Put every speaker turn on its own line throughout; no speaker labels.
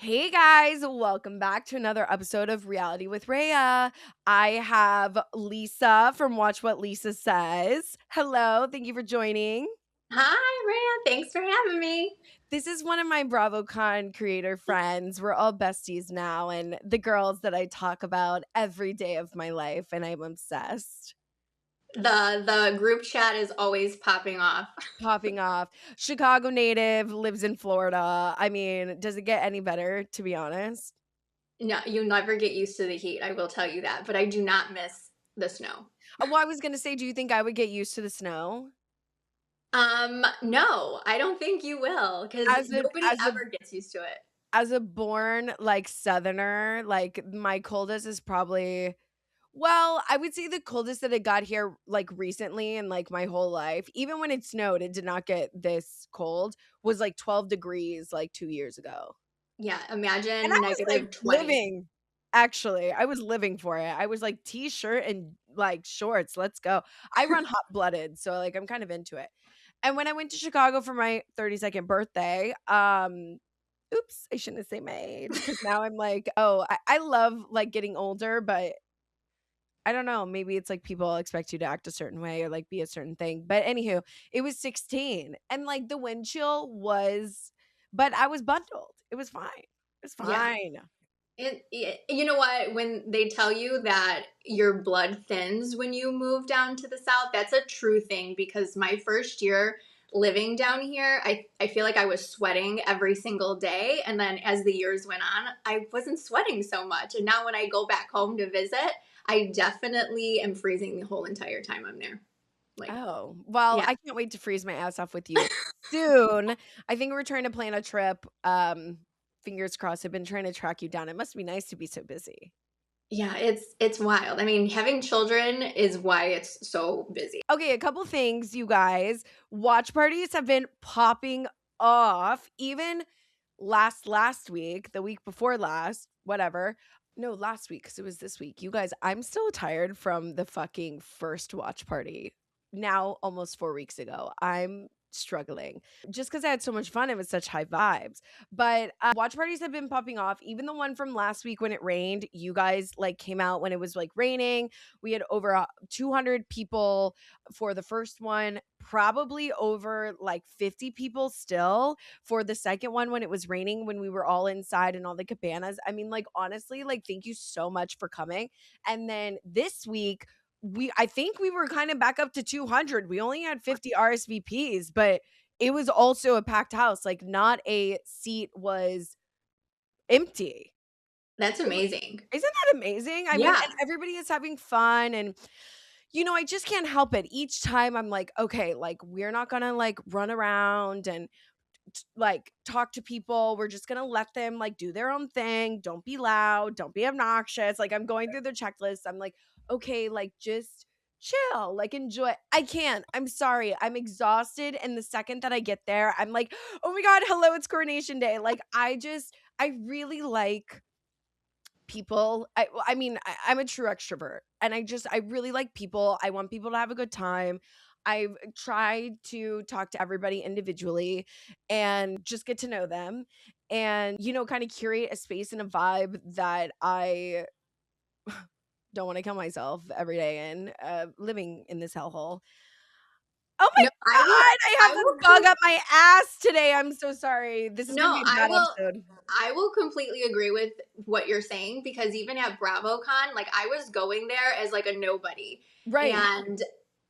Hey guys, welcome back to another episode of Reality with Raya. I have Lisa from Watch What Lisa Says. Hello, thank you for joining.
Hi, Rhea. Thanks for having me.
This is one of my BravoCon creator friends. We're all besties now, and the girls that I talk about every day of my life, and I'm obsessed.
The group chat is always popping off.
Popping off. Chicago native, lives in Florida. I mean, does it get any better, to be honest?
No, you never get used to the heat, I will tell you that, but I do not miss the snow.
Well, I was gonna say, do you think I would get used to the snow?
No, I don't think you will, because
As a
nobody
as a
ever gets used to it.
As a born, like, Southerner, like, my coldest is probably well, I would say the coldest that it got here, like, recently in, like, my whole life, even when it snowed, it did not get this cold, was, like, 12 degrees, like, 2 years ago.
Yeah,
And I
imagine
was, like,
-20.
living actually, I was living for it. I was, like, T-shirt and, like, shorts, let's go. I run hot-blooded, so, like, I'm kind of into it. And when I went to Chicago for my 32nd birthday, oops, I shouldn't say my age because now I'm like, oh, I love, like, getting older, but I don't know, maybe it's like people expect you to act a certain way or, like, be a certain thing. But anywho, it was 16 and, like, the wind chill was but I was bundled. It was fine. It was
Yeah.
fine.
You know what? When they tell you that your blood thins when you move down to the South, that's a true thing because my first year living down here, I feel like I was sweating every single day. And then as the years went on, I wasn't sweating so much. And now when I go back home to visit, I definitely am freezing the whole entire time I'm there. Like,
Oh, well,
yeah.
I can't wait to freeze my ass off with you soon. I think we're trying to plan a trip. Fingers crossed. I've been trying to track you down. It must be nice to be so busy.
Yeah, it's wild. I mean, having children is why it's so busy.
Okay, a couple things, you guys. Watch parties have been popping off. Even last week, the week before last, whatever. No, last week because it was this week. You guys, I'm still tired from the fucking first watch party. Now almost 4 weeks ago. I'm struggling just because I had so much fun. It was such high vibes. But watch parties have been popping off. Even the one from last week when it rained, you guys like came out when it was like raining. We had over 200 people for the first one, probably over like 50 people still for the second one when it was raining, when we were all inside in all the cabanas. I mean, like, honestly, like, thank you so much for coming. And then this week, I think we were kind of back up to 200. We only had 50 RSVPs, but it was also a packed house. Like, not a seat was empty.
That's
It wa
amazing.
Isn't that amazing? I mean,
Yeah.
and everybody is having fun and I just can't help it. Each time I'm like, okay, like we're not gonna like run around and like talk to people. We're just gonna let them like do their own thing. Don't be loud. Don't be obnoxious. Like I'm going through the checklist. I'm like, okay, like just chill, like enjoy. I can't. I'm sorry. I'm exhausted. And the second that I get there, I'm like, oh my God, hello, it's coronation day. Like I really like people. I mean, I'm a true extrovert and I really like people. I want people to have a good time. I've tried to talk to everybody individually and just get to know them and kind of curate a space and a vibe that I don't want to kill myself every day in living in this hellhole. Oh my
No,
god, I have
I
the
will
bug up my ass today. I'm so sorry. This is going to
no,
be a bad episode.
I will completely agree with what you're saying because even at BravoCon, like I was going there as like a nobody.
Right.
And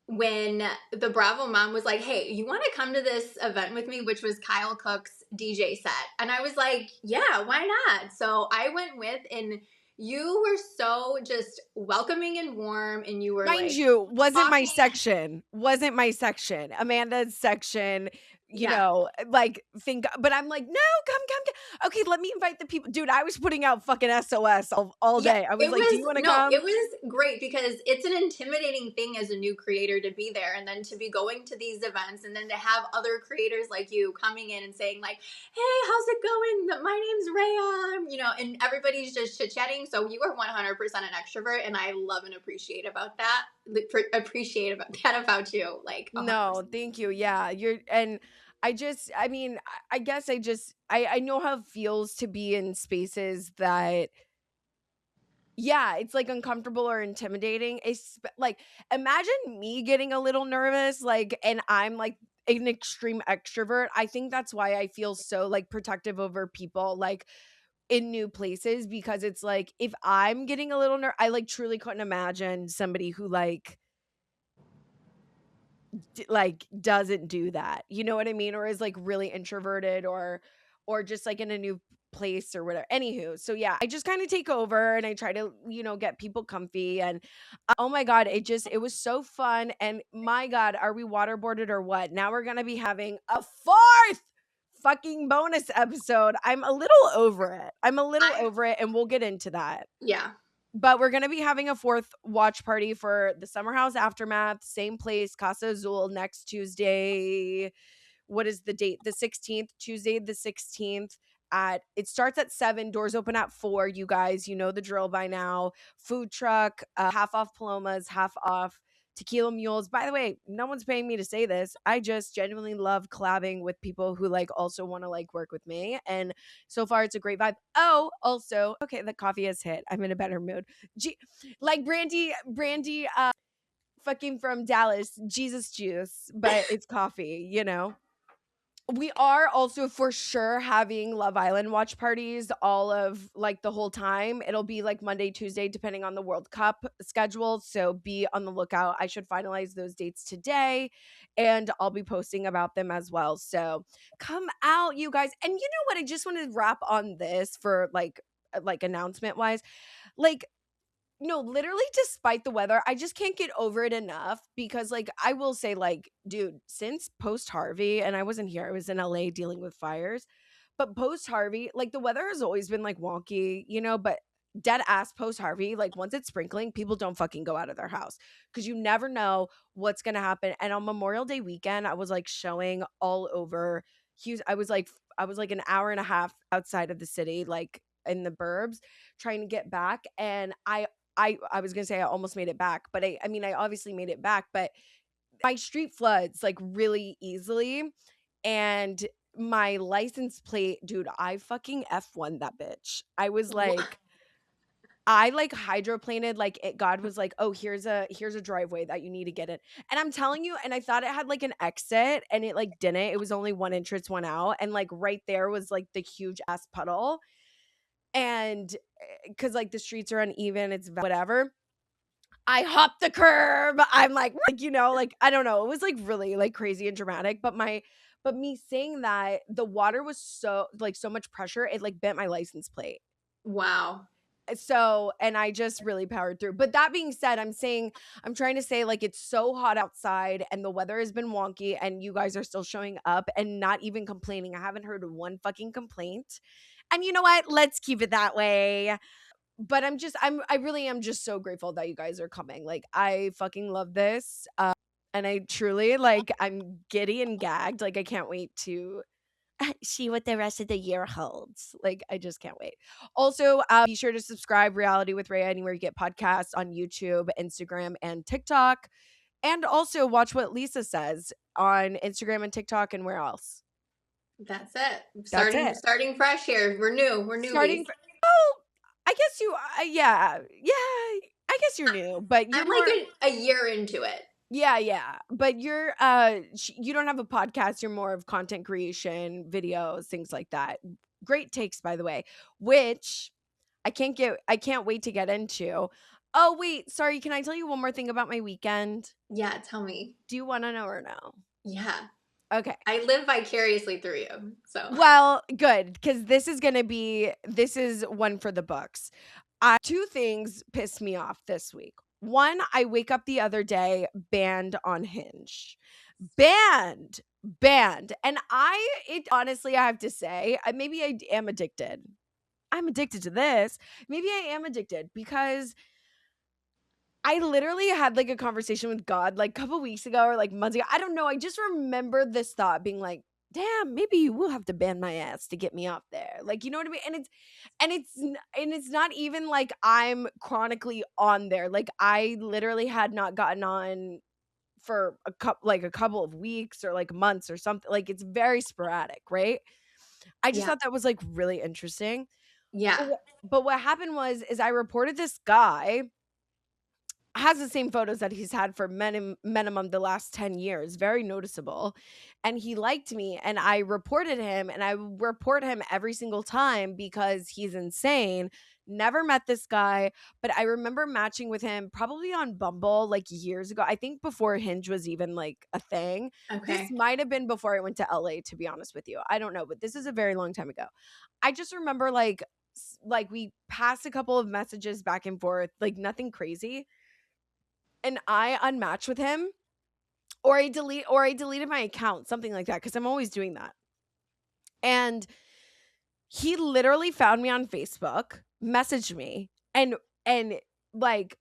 when the Bravo mom was like, "Hey, you want to come to this event with me?" which was Kyle Cook's DJ set. And I was like, "Yeah, why not?" So I went with and you were so just welcoming and warm and you were
Mind
like
you,
talking.
wasn't my section. Amanda's section,
Yeah.
like, think but I'm like, "No, come. Okay, let me invite the people." Dude, I was putting out fucking SOS all
Yeah,
day. I was like, "Do you wanna
it
come?"
was great because it's an intimidating thing as a new creator to be there and then to be going to these events and then to have other creators like you coming in and saying like, "Hey, how's it going? My name's Raya," and everybody's just chit-chatting. So you are 100% an extrovert and I love and appreciate about that about you, like 100%.
No, thank you. Yeah, you're and I mean, I guess I know how it feels to be in spaces that, yeah, it's like uncomfortable or intimidating. It's like, imagine me getting a little nervous, like, and I'm like an extreme extrovert. I think that's why I feel so like protective over people like in new places, because it's like if I'm getting a little I like truly couldn't imagine somebody who like doesn't do that. You know what I mean? Or is like really introverted or just like in a new place or whatever. Anywho, so yeah, I just kind of take over and I try to, get people comfy and oh my god, it was so fun. And my god, are we waterboarded or what? Now we're gonna be having a fourth fucking bonus episode. I'm a little over it. I'm a little
I
over it, and we'll get into that.
yeah.
But we're going to be having a fourth watch party for the Summer House Aftermath, same place, Casa Azul, next Tuesday. What is the date? The 16th, Tuesday the 16th. It starts at 7, doors open at 4. You guys, you know the drill by now. Food truck, half off Palomas, half off Tequila Mules. By the way, no one's paying me to say this. I just genuinely love collabing with people who like also want to like work with me, and so far it's a great vibe. Oh, also, okay, the coffee has hit. I'm in a better mood. Like Brandy fucking from Dallas, Jesus juice, but it's coffee. We are also for sure having Love Island watch parties all of like the whole time. It'll be like Monday, Tuesday, depending on the World Cup schedule. So be on the lookout. I should finalize those dates today and I'll be posting about them as well. So come out, you guys. And you know what? I just want to wrap on this for like announcement wise. Like, no, literally, despite the weather, I just can't get over it enough because, like, I will say, like, dude, since post Harvey, and I wasn't here, I was in LA dealing with fires, but post Harvey, like, the weather has always been like wonky, but dead ass post Harvey, like, once it's sprinkling, people don't fucking go out of their house because you never know what's gonna happen. And on Memorial Day weekend, I was like showing all over Hughes. I was like an hour and a half outside of the city, like in the burbs, trying to get back, and I was gonna say I almost made it back, but I mean I obviously made it back, but my street floods like really easily, and my license plate, dude, I fucking F1 that bitch. I was like, I like hydroplaned, like God was like, oh, here's a driveway that you need to get in. And I'm telling you, and I thought it had like an exit and it like didn't. It was only one entrance, one out. And like right there was like the huge ass puddle. And because like the streets are uneven, it's whatever. I hopped the curb. I'm like, I don't know. It was like really like crazy and dramatic. But me saying that, the water was so much pressure, it like bent my license plate.
Wow.
So, and I just really powered through. But that being said, I'm trying to say, like, it's so hot outside and the weather has been wonky and you guys are still showing up and not even complaining. I haven't heard one fucking complaint. And you know what? Let's keep it that way. But I really am just so grateful that you guys are coming. Like, I fucking love this. And I truly, like, I'm giddy and gagged. Like, I can't wait to see what the rest of the year holds. Like, I just can't wait. Also, be sure to subscribe Reality with Raya anywhere you get podcasts, on YouTube, Instagram, and TikTok. And also watch what Lisa says on Instagram and TikTok, and where else.
That's it.
That's
Starting
it.
starting fresh here. We're new. We're newbies.
Oh, I guess yeah. I guess you're new, but you're
I'm
more.
like a year into it.
Yeah. But you don't have a podcast, you're more of content creation, videos, things like that. Great takes, by the way, which I can't wait to get into. Oh, wait, sorry, can I tell you one more thing about my weekend?
Yeah, tell me.
Do you want to know or no?
Yeah.
Okay.
I live vicariously through you. So
Well, good, because this is one for the books. Two things pissed me off this week. One, I wake up the other day banned on Hinge. Banned. Banned. And honestly, I have to say, maybe I am addicted. I'm addicted to this. Maybe I am addicted because I literally had like a conversation with God like a couple weeks ago or like months ago. I don't know. I just remember this thought being like, damn, maybe you will have to ban my ass to get me off there. Like, you know what I mean? And it's not even like I'm chronically on there. Like, I literally had not gotten on for a couple of weeks or like months or something. Like it's very sporadic, right? I just
Yeah.
thought that was like really interesting.
Yeah.
But what happened was is I reported this guy has the same photos that he's had for minimum the last 10 years, very noticeable. And he liked me and I reported him and I report him every single time because he's insane. Never met this guy, but I remember matching with him probably on Bumble like years ago. I think before Hinge was even like a thing. This
Okay.
might have been before I went to LA, to be honest with you. I don't know, but this is a very long time ago. I just remember like we passed a couple of messages back and forth, like nothing crazy, and I unmatched with him or I deleted my account, something like that, because I'm always doing that. And he literally found me on Facebook, messaged me, and like,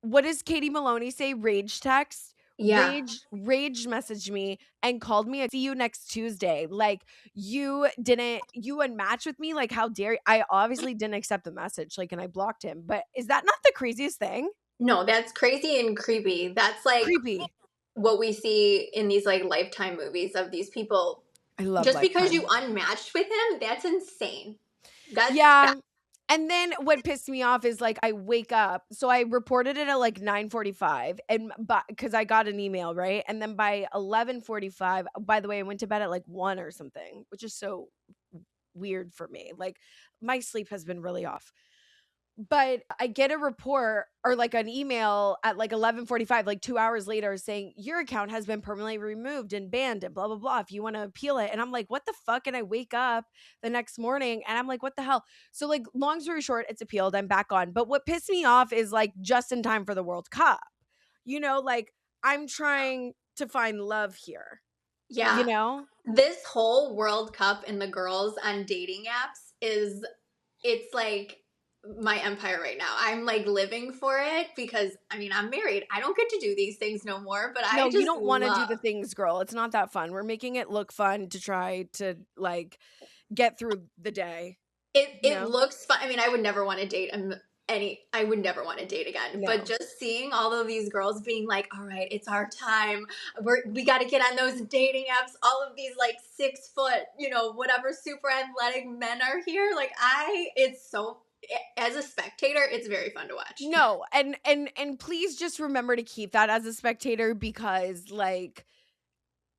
what does Katie Maloney say? Rage text?
Yeah.
Rage messaged me and called me a see you next Tuesday. Like you unmatched with me? Like how dare you? I obviously didn't accept the message, like, and I blocked him. But is that not the craziest thing?
No, that's crazy and creepy. That's like
Creepy.
what we see in these like Lifetime movies of these people.
I love
Just because you
Lifetime.
unmatched with him, that's insane. That's
Yeah.
fast.
And then what pissed me off is like I wake up. So I reported it at like 9:45 and but cuz I got an email, right? And then by 11:45, by the way, I went to bed at like 1 or something, which is so weird for me. Like my sleep has been really off. But I get a report or like an email at like 11:45, like 2 hours later saying your account has been permanently removed and banned and blah blah blah if you want to appeal it. And I'm like, what the fuck? And I wake up the next morning and I'm like, what the hell? So like long story short, it's appealed. I'm back on. But what pissed me off is like just in time for the World Cup. Like I'm trying to find love here, you
Yeah.
know?
This whole World Cup and the girls on dating apps it's like my empire right now. I'm like living for it because I mean, I'm married. I don't get to do these things no more, but I
No, you
just
don't want to do
love
the things, girl. It's not that fun. We're making it look fun to try to like get through the day,
it.
you
It
know?
looks fun. I mean, I would never want to date I would never want to date again. But
No.
just seeing all of these girls being like, "All right, it's our time. We got to get on those dating apps." All of these like 6 foot, whatever, super athletic men are here. Like it's so. As a spectator, it's very fun to watch.
No, and please just remember to keep that as a spectator because like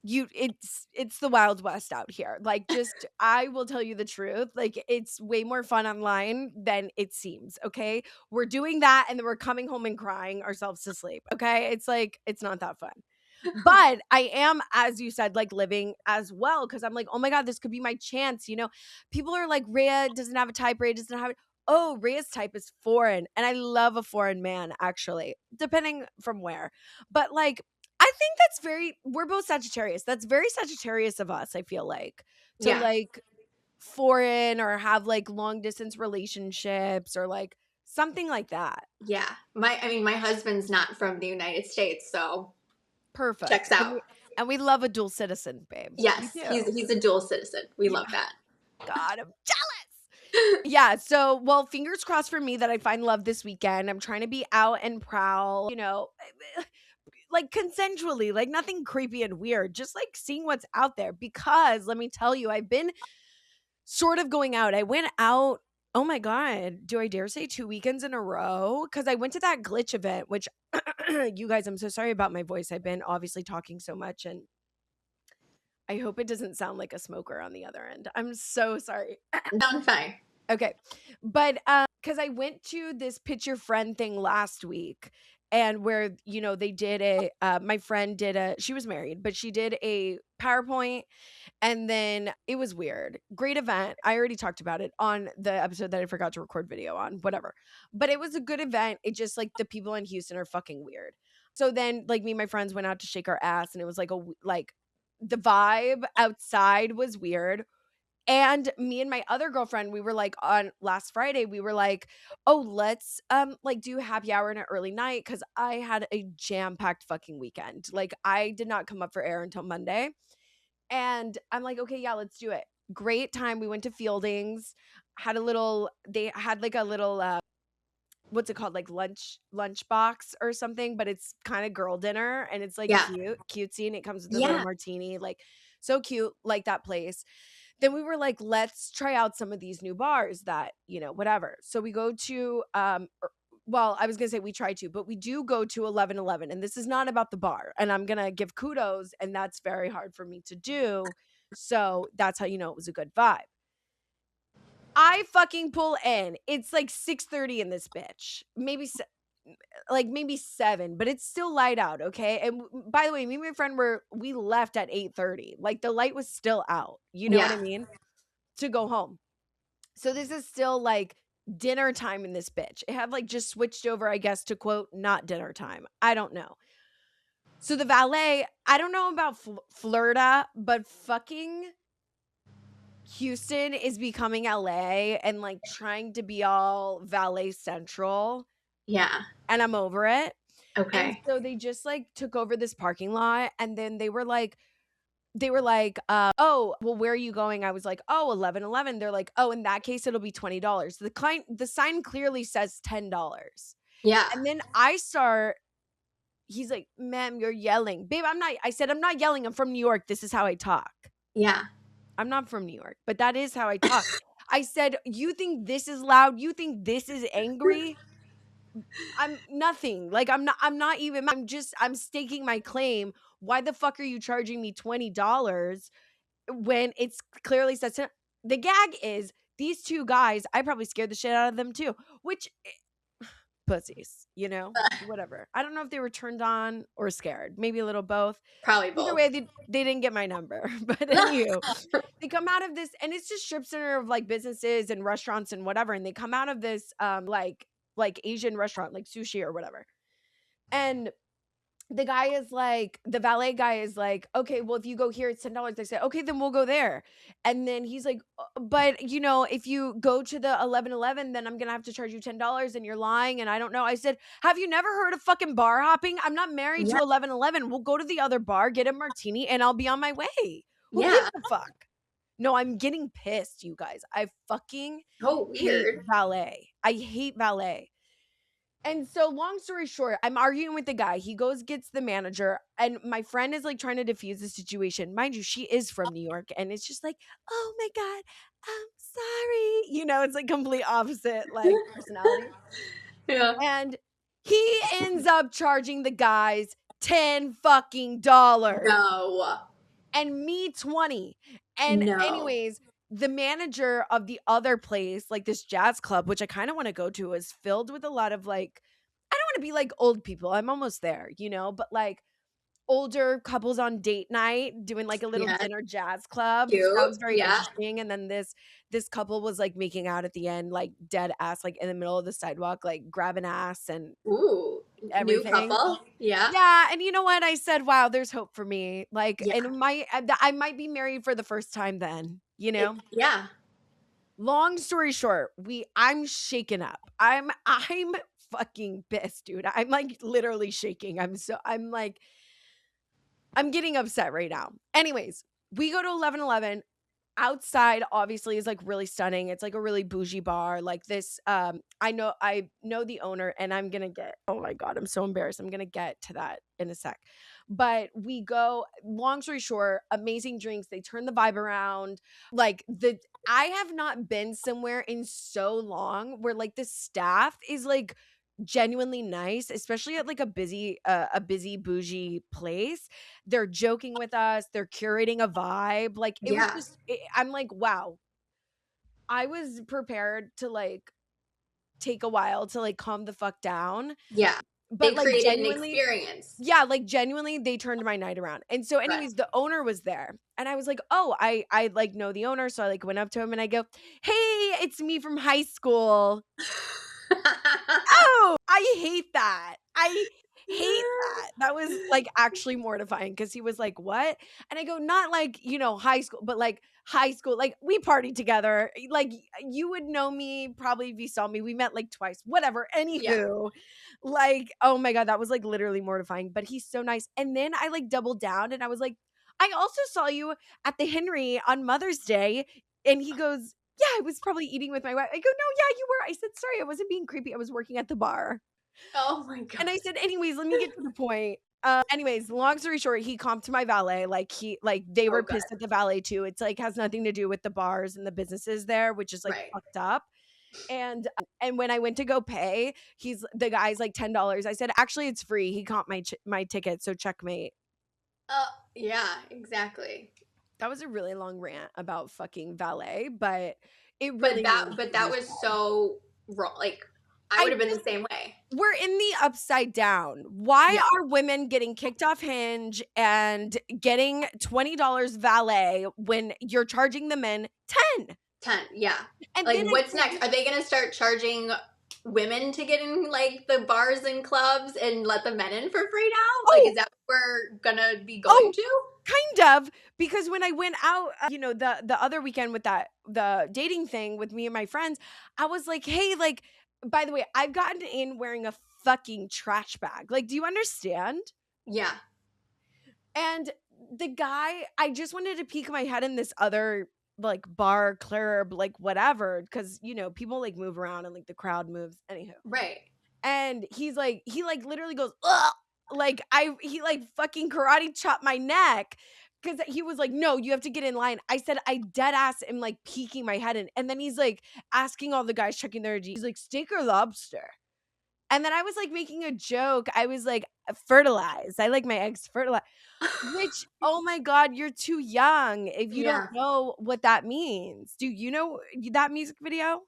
it's the Wild West out here. Like just I will tell you the truth. Like it's way more fun online than it seems, okay? We're doing that and then we're coming home and crying ourselves to sleep, okay? It's like it's not that fun. But I am, as you said, like living as well because I'm like, oh my God, this could be my chance. People are like, Rhea doesn't have a type, Rhea doesn't have it. Oh, Rhea's type is foreign. And I love a foreign man, actually, depending from where. But like, I think we're both Sagittarius. That's very Sagittarius of us, I feel like, to
Yeah.
like foreign or have like long distance relationships or like something like that.
Yeah. My husband's not from the United States, so checks
Perfect. And
out.
we love a dual citizen, babe. We
Yes, he's
do.
he's a dual citizen. We
Yeah.
love that.
God, I'm jealous. Yeah, so well, fingers crossed for me that I find love this weekend. I'm trying to be out and prowl, like consensually, like nothing creepy and weird, just like seeing what's out there. Because let me tell you, I've been sort of going out. I went out, oh my God, do I dare say 2 weekends in a row? Because I went to that glitch event, which you guys, I'm so sorry about my voice. I've been obviously talking so much and I hope it doesn't sound like a smoker on the other end. I'm so sorry.
Done fine.
Okay. But cuz I went to this pitch your friend thing last week and where they did my friend did a she was married, but she did a PowerPoint and then it was weird. Great event. I already talked about it on the episode that I forgot to record video on, whatever. But it was a good event. It just like the people in Houston are fucking weird. So then like me and my friends went out to shake our ass and it was like the vibe outside was weird. And me and my other girlfriend, we were like on last Friday, we were like, "Oh, let's like do happy hour in an early night cuz I had a jam-packed fucking weekend. Like I did not come up for air until Monday." And I'm like, "Okay, yeah, let's do it." Great time. We went to Fieldings, had a little they had like a little what's it called? Like lunch box or something, but it's kind of girl dinner and it's like
Yeah.
cutesy, and it comes with a little
Yeah.
martini, like so cute, like that place. Then we were like, let's try out some of these new bars that, whatever. So we go to well, I was gonna say we try to, but we do go to 1111, and this is not about the bar. And I'm gonna give kudos, and that's very hard for me to do. So that's how you know it was a good vibe. I fucking pull in. It's like 6:30 in this bitch. Maybe 7, but it's still light out, okay? And by the way, me and my friend we left at 8:30. Like the light was still out. You know what I
Yeah.
mean? To go home. So this is still like dinner time in this bitch. It had like just switched over, I guess, to quote, not dinner time. I don't know. So the valet, I don't know about Florida, but fucking Houston is becoming LA and like trying to be all valet central.
Yeah.
And I'm over it. And
Okay.
so they just like took over this parking lot, and then they were like, oh, well, where are you going? I was like, oh, 1111. They're like, oh, in that case, it'll be $20. The sign clearly says $10.
Yeah.
And then he's like, ma'am, you're yelling. Babe, I said, I'm not yelling. I'm from New York. This is how I talk.
Yeah.
I'm not from New York, but that is how I talk. I said, you think this is loud? You think this is angry? I'm nothing. Like I'm not even I'm staking my claim. Why the fuck are you charging me $20 when it's clearly says the gag is these two guys, I probably scared the shit out of them too, which pussies, whatever. I don't know if they were turned on or scared, maybe a little both.
Probably
Either
both.
way, they didn't get my number. But anywho, they come out of this, and it's just strip center of like businesses and restaurants and whatever, and they come out of this like Asian restaurant, like sushi or whatever. And the valet guy is like, okay, well, if you go here, it's $10. I said, okay, then we'll go there. And then he's like, but if you go to the 1111, then I'm going to have to charge you $10 and you're lying. And I don't know. I said, have you never heard of fucking bar hopping? I'm not married to
Yeah.
1111. We'll go to the other bar, get a martini, and I'll be on my way. Who gives
Yeah.
a fuck? No, I'm getting pissed, you guys. I fucking
Oh,
hate
weird.
valet. I hate valet. And so long story short, I'm arguing with the guy. He goes, gets the manager, and my friend is like trying to diffuse the situation. Mind you, she is from New York, and it's just like, oh my God, I'm sorry. It's like complete opposite like personality.
Yeah.
And he ends up charging the guys $10 fucking dollars
No.
and me 20. And
No.
anyways, the manager of the other place, like this jazz club, which I kind of want to go to, is filled with a lot of like, I don't want to be like old people. I'm almost there, but like older couples on date night doing like a little
Yeah.
dinner jazz club.
Cute.
Sounds very
Yeah.
interesting. And then this couple was like making out at the end, like dead ass, like in the middle of the sidewalk, like grabbing ass and
Ooh. New
everything.
couple. Yeah.
Yeah, and you know what? I said, "Wow, there's hope for me." Like,
Yeah.
and I might be married for the first time then,
Yeah.
Long story short, I'm shaken up. I'm fucking pissed, dude. I'm like literally shaking. I'm like I'm getting upset right now. Anyways, we go to 1111. Outside obviously is like really stunning. It's like a really bougie bar. Like this I know the owner, and I'm going to get, oh my God, I'm so embarrassed. I'm going to get to that in a sec. But we go, long story short, amazing drinks. They turn the vibe around. Like I have not been somewhere in so long where like the staff is like genuinely nice, especially at like a busy bougie place. They're joking with us, they're curating a vibe. Like it was
Yeah.
just I'm like, wow. I was prepared to like take a while to like calm the fuck down,
Yeah.
but
They
like
created an
genuinely,
experience.
yeah, like genuinely they turned my night around. And so
But
anyways, the owner was there, and I was like, oh, I like know the owner, so I like went up to him and I go, hey, it's me from high school. Oh, I hate that. I hate that. That was like actually mortifying because he was like, "What?" And I go, "Not like, high school, but like high school. Like we partied together. Like you would know me probably if you saw me. We met like twice. Whatever.
Yeah.
Anywho, like, oh my God, that was like literally mortifying, but he's so nice. And then I like doubled down and I was like, I also saw you at the Henry on Mother's Day. And he goes, Yeah, I was probably eating with my wife. I go, no, yeah, you were. I said, sorry, I wasn't being creepy. I was working at the bar.
Oh my god.
And I said, anyways, let me get to the point. Anyways, long story short, he comped to my valet. They
Oh
were
good.
pissed at the valet too. It's like has nothing to do with the bars and the businesses there, which is like
Right.
fucked up. And when I went to go pay, the guy's like $10. I said, actually, it's free. He comped my ticket, so checkmate.
Yeah, exactly.
That was a really long rant about fucking valet, but it
But
really
that
needs
but
to be
that was
said.
so wrong. Like I
I
would have been
just
the same way.
We're in the upside down. Why
Yeah.
are women getting kicked off Hinge and getting $20 valet when you're charging the men 10?
10. Yeah.
And then
Like
it's
what's
like,
next? Are they gonna start charging women to get in like the bars and clubs and let the men in for free now? Like
oh,
is that what we're gonna be going
oh,
to?
kind of, because when I went out, the other weekend with the dating thing with me and my friends, I was like, "Hey, like, by the way, I've gotten in wearing a fucking trash bag. Like, do you understand?"
Yeah.
And the guy, I just wanted to peek my head in this other like bar, club, like whatever, because people like move around and like the crowd moves. Anywho,
Right.
and he like literally goes, ugh, he like fucking karate chopped my neck because he was like, no, you have to get in line. I said, I dead ass am like peeking my head in, and then he's like asking all the guys checking their ID. He's like, steak or lobster? And then I was like making a joke. I was like, fertilized. I like my eggs fertilized. Which, oh my God, you're too young if you don't
Yeah.
know what that means. Do you know that music video?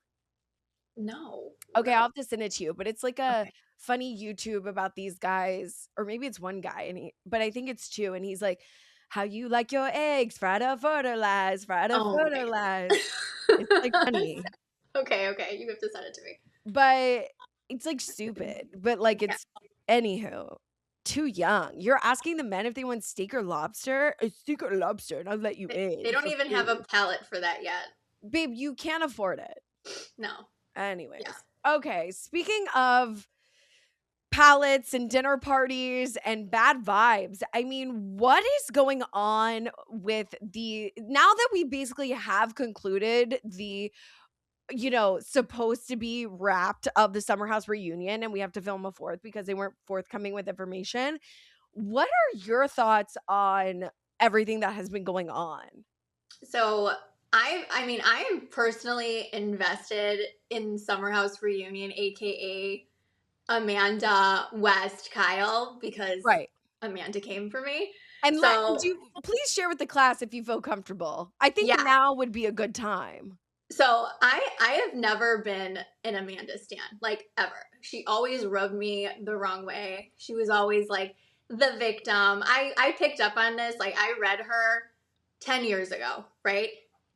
No.
Okay,
Really.
I'll have to send it to you, but it's like a
Okay.
funny YouTube about these guys, or maybe it's one guy, but I think it's two, and he's like, "How you like your eggs? Fried or fertilized? Fried or
Oh my
fertilized?" It's like
god.
funny,
Okay, okay. You have to send it to me.
but it's like stupid. But like
Yeah.
it's anywho, too young. You're asking the men if they want steak or lobster. It's steak or lobster, and I'll let you
They
in
don't
for
even have a
free.
palette for that yet.
Babe, you can't afford it.
No. Yeah.
Anyways, okay. Speaking of palettes and dinner parties and bad vibes, I mean, what is going on with now that we basically have concluded supposed to be wrapped of the Summer House reunion and we have to film a fourth because they weren't forthcoming with information? What are your thoughts on everything that has been going on?
So I mean, I am personally invested in Summer House Reunion, aka Amanda, West, Kyle, because
Right.
Amanda came for me.
And
So
please share with the class if you feel comfortable. I think
yeah.
now would be a good time.
So I have never been an Amanda stan, like ever. She always rubbed me the wrong way. She was always like the victim. I picked up on this. Like I read her 10 years ago, right?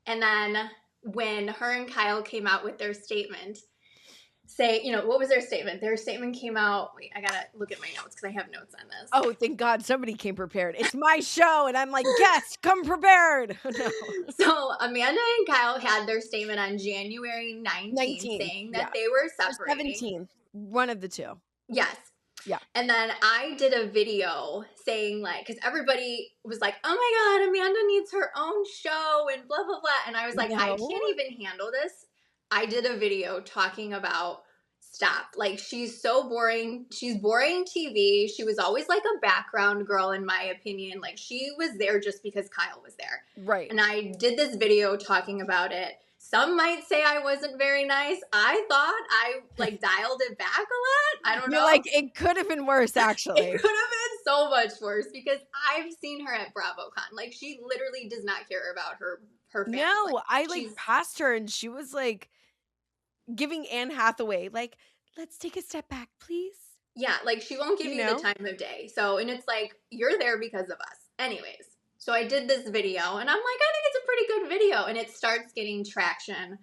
And then when her and Kyle came out with their statement, what was their statement? Their statement came out. Wait, I gotta look at my notes because I have notes on this.
Oh, thank God somebody came prepared. It's my show, and I'm like, guest, come prepared. No.
So Amanda and Kyle had their statement on January 19th
19th.
saying that
Yeah.
they were
Or
separating.
17th. One of the two.
Yes.
Yeah.
And then I did a video saying like, because everybody was like, oh my God, Amanda needs her own show and blah, blah, blah. And I was like, I
No.
can't even handle this. I did a video talking about stop. Like, she's so boring. She's boring TV. She was always like a background girl, in my opinion. Like, she was there just because Kyle was there.
Right.
And I did this video talking about it. Some might say I wasn't very nice. I thought I like dialed it back a lot. I don't
You're
know.
like, it could have been worse, actually.
It could have been so much worse because I've seen her at BravoCon. Like she literally does not care about her fans.
No, I
she's
passed her and she was like giving Anne Hathaway, like, let's take a step back, please.
yeah, like she won't give you the time of day. So, and it's like you're there because of us. Anyways, so I did this video and I'm like, I think it's a pretty good video, and it starts getting traction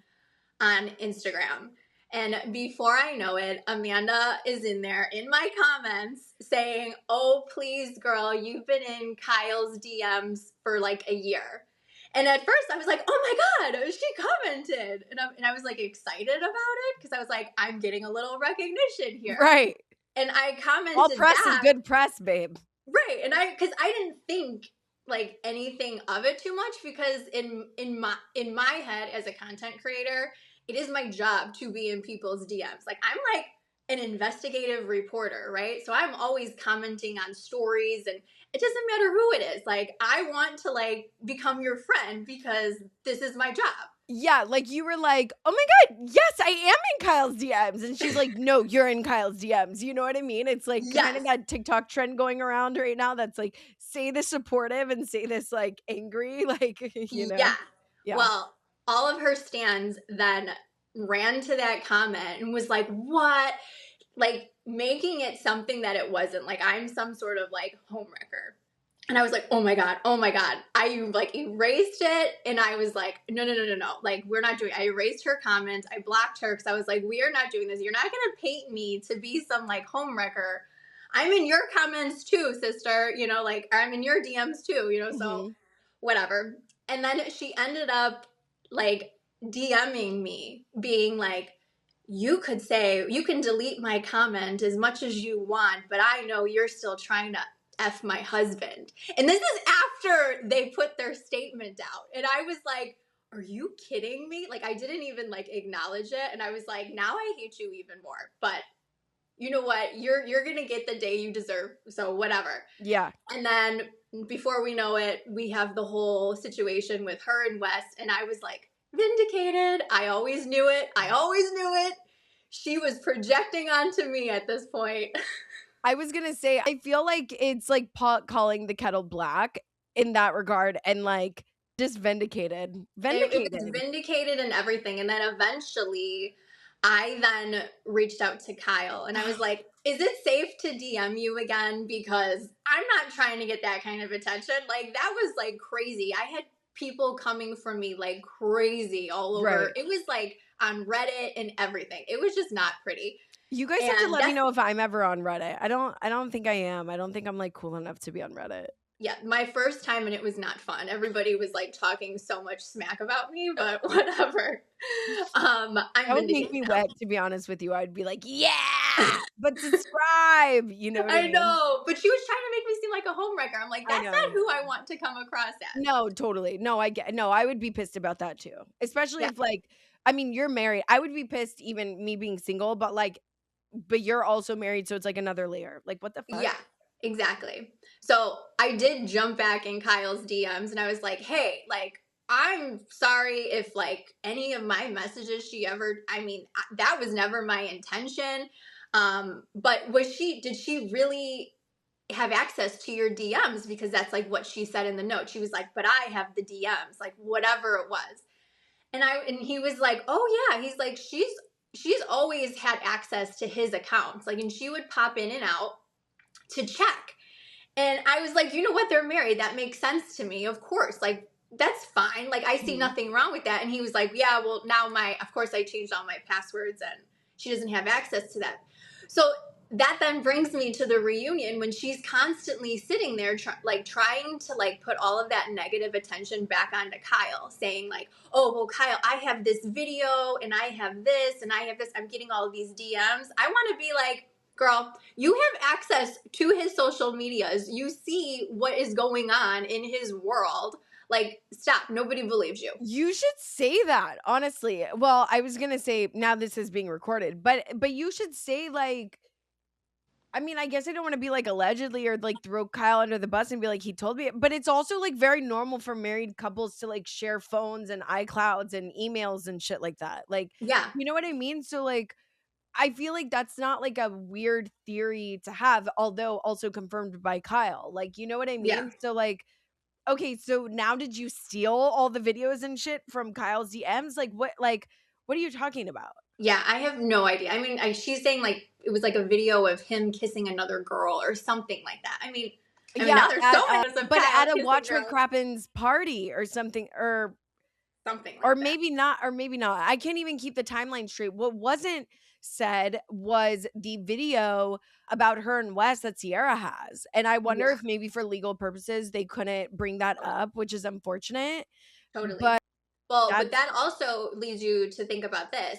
on Instagram. And before I know it, Amanda is in there in my comments saying, oh, please, girl, you've been in Kyle's DMs for like a year. And at first I was like, oh my God, she commented. And I was like excited about it because I was like, I'm getting a little recognition here.
Right.
And I commented
All press
back,
is good press, babe.
right. And because I didn't think like anything of it too much, because in my head as a content creator, it is my job to be in people's DMs. Like, I'm like an investigative reporter, right? So I'm always commenting on stories, and it doesn't matter who it is. Like, I want to like become your friend because this is my job.
Yeah, like, you were like, "Oh my god, yes, I am in Kyle's DMs," and she's like, "No, you're in Kyle's DMs," you know what I mean? It's, like, kind of
Yes.
that TikTok trend going around right now that's, like, say this supportive and say this, like, angry, like, you know?
Yeah.
Yeah.
Well, all of her stans then ran to that comment and was like, "What?" Like, making it something that it wasn't. Like, I'm some sort of like homewrecker. And I was like, oh my God, oh my God. I like erased it, and I was like, no, no, no, no, no. Like, we're not doing it. I erased her comments. I blocked her because I was like, we are not doing this. You're not going to paint me to be some like homewrecker. I'm in your comments too, sister. You know, like, I'm in your DMs too, you know, so
Mhm.
whatever. And then she ended up like DMing me, being like, you could say, you can delete my comment as much as you want, but I know you're still trying to F my husband. And this is after they put their statement out. And I was like, are you kidding me? Like, I didn't even like acknowledge it. And I was like, now I hate you even more. But you know what? You're gonna get the day you deserve. So whatever.
Yeah.
And then before we know it, we have the whole situation with her and Wes. And I was like, vindicated. I always knew it. I always knew it. She was projecting onto me at this point.
I was gonna say, I feel like it's, like, pot calling the kettle black in that regard and, like, just vindicated.
It was
Vindicated.
vindicated and everything. And then eventually, I then reached out to Kyle and I was like, is it safe to DM you again? Because I'm not trying to get that kind of attention. Like, that was like crazy. I had people coming for me like crazy all over.
Right.
It was like on Reddit and everything. It was just not pretty.
You guys have to
And
let me
that's,
know if I'm ever on Reddit. I don't think I am. I don't think I'm, like, cool enough to be on Reddit.
yeah, my first time, and it was not fun. Everybody was like talking so much smack about me, but whatever. I'm
That would make
vindicated
me
now.
wet, to be honest with you. I'd be like, "Yeah, but subscribe." You know what I
I
mean?
know, but she was trying to make me seem like a homewrecker. I'm like,
I
that's not
know.
who I want to come across as.
No, totally. No, I would be pissed about that too. Especially
Yeah,
if, like, I mean, you're married. I would be pissed even me being single, but, like, but you're also married, so it's, like, another layer. Like, what the fuck?
yeah, exactly. So I did jump back in Kyle's DMs and I was like, hey, like, I'm sorry if like any of my messages she ever, I mean, that was never my intention. But did she really have access to your DMs? Because that's like what she said in the note. She was like, but I have the DMs, like whatever it was. And he was like, oh yeah. He's like, she's always had access to his accounts. Like, and she would pop in and out to check. And I was like, you know what? They're married. That makes sense to me. Of course. Like, that's fine. Like, I see
Mhm.
nothing wrong with that. And he was like, yeah, well, now of course, I changed all my passwords and she doesn't have access to that. So that then brings me to the reunion when she's constantly sitting there, trying to like put all of that negative attention back onto Kyle, saying like, oh, well, Kyle, I have this video and I have this and I have this. I'm getting all of these DMs. I want to be like, girl, you have access to his social medias. You see what is going on in his world. Like, stop. Nobody believes you.
You should say that, honestly. Well, I was gonna say now this is being recorded, but you should say, like, I mean, I guess I don't want to be like allegedly or like throw Kyle under the bus and be like he told me, but it's also like very normal for married couples to like share phones and iClouds and emails and shit like that. Like,
Yeah.
you know what I mean? So like I feel like that's not like a weird theory to have, although also confirmed by Kyle. Like, you know what I
Yeah.
mean? So like okay, so now did you steal all the videos and shit from Kyle's DMs? What are you talking about?
Yeah. I have no idea. I mean, she's saying like it was like a video of him kissing another girl or something like that. I mean,
Yeah,
now there's so many videos of
but
Kyle
at a
kissing
Watch What
girls.
Crappens party or something,
Something
or
like that.
maybe not, or maybe not. I can't even keep the timeline straight. What wasn't said was the video about her and Wes that Sierra has. And I wonder
Yeah.
if maybe for legal purposes they couldn't bring that up, which is unfortunate.
Totally.
But
Well, but
that's
that also leads you to think about this.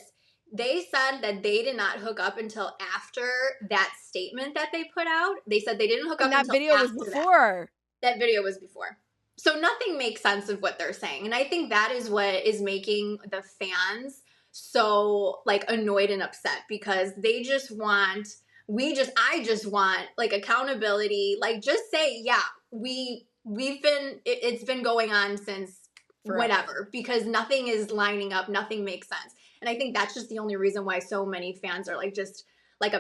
They said that they did not hook up until after that statement that they put out. They said they didn't hook
and
up
that
until
video was
after that.
before.
That video was before. So nothing makes sense of what they're saying. And I think that is what is making the fans so like annoyed and upset, because they just want, I just want like accountability. Like just say, yeah, we've been it's been going on since
Forever.
whatever, because nothing is lining up, nothing makes sense. And I think that's just the only reason why so many fans are like just like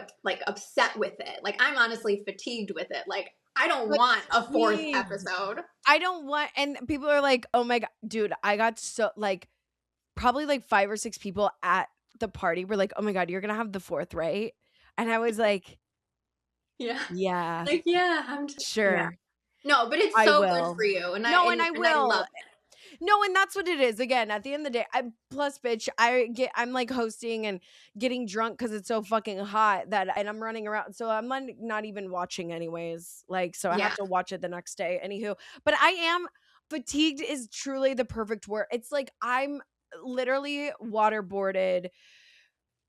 upset with it. Like I'm honestly fatigued with it. Like I don't want a fourth
Fatigued.
episode.
I don't want, and people are like, "Oh my god, dude, I got so like probably like 5 or 6 people at the party were like, "Oh my god, you're going to have the 4th, right?" And I was like,
Yeah.
"Yeah,
Like, yeah, I'm just, yeah.
sure.
No, but it's
I
so good
will."
for you, and
No, and I
I
will.
love it.
No, and that's what it is. Again, at the end of the day, I plus bitch, I'm like hosting and getting drunk cuz it's so fucking hot that and I'm running around. So I'm not even watching anyways. Like so I have
Yeah.
to watch it the next day. Anywho, but I am fatigued is truly the perfect word. It's like I'm literally waterboarded.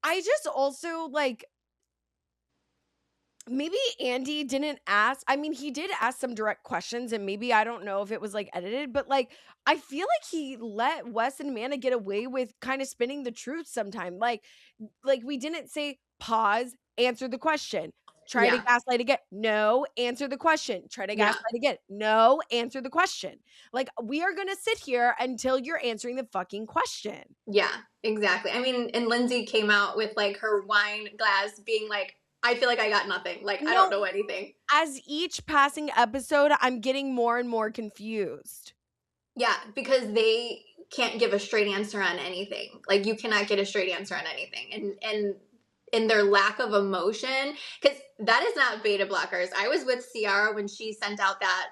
I just also like maybe Andy didn't ask. I mean, he did ask some direct questions, and maybe I don't know if it was like edited, but like I feel like he let Wes and Amanda get away with kind of spinning the truth sometime. Like we didn't say pause, answer the question. Try to
Yeah.
gaslight again. No, answer the question. Try to
Yeah.
gaslight again. No, answer the question. Like we are gonna sit here until you're answering the fucking question.
Yeah, exactly. I mean, and Lindsay came out with like her wine glass being like, I feel like I got nothing. Like, I don't
No,
know anything.
as each passing episode, I'm getting more and more confused.
Yeah, because they can't give a straight answer on anything. Like you cannot get a straight answer on anything. And in their lack of emotion, because that is not beta blockers. I was with Ciara when she sent out that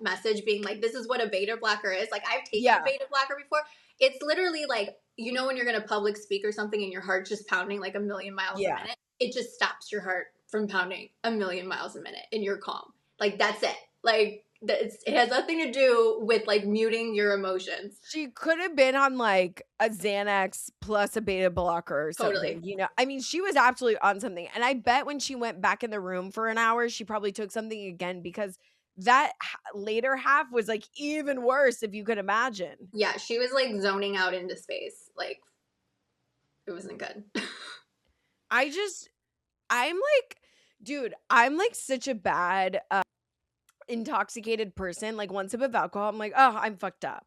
message being like, this is what a beta blocker is. Like I've taken a
Yeah.
beta blocker before. It's literally like, you know, when you're gonna public speak or something and your heart's just pounding like a million miles a
Yeah.
minute, it just stops your heart from pounding a million miles a minute and you're calm. Like that's it. Like it has nothing to do with like muting your emotions.
She could have been on like a Xanax plus a beta blocker or
Totally.
something, you know? I mean, she was absolutely on something. And I bet when she went back in the room for an hour, she probably took something again because that later half was like even worse, if you could imagine.
Yeah, she was like zoning out into space. Like it wasn't good.
I just, I'm like, dude, I'm like such a bad intoxicated person. Like one sip of alcohol, I'm like, oh, I'm fucked up.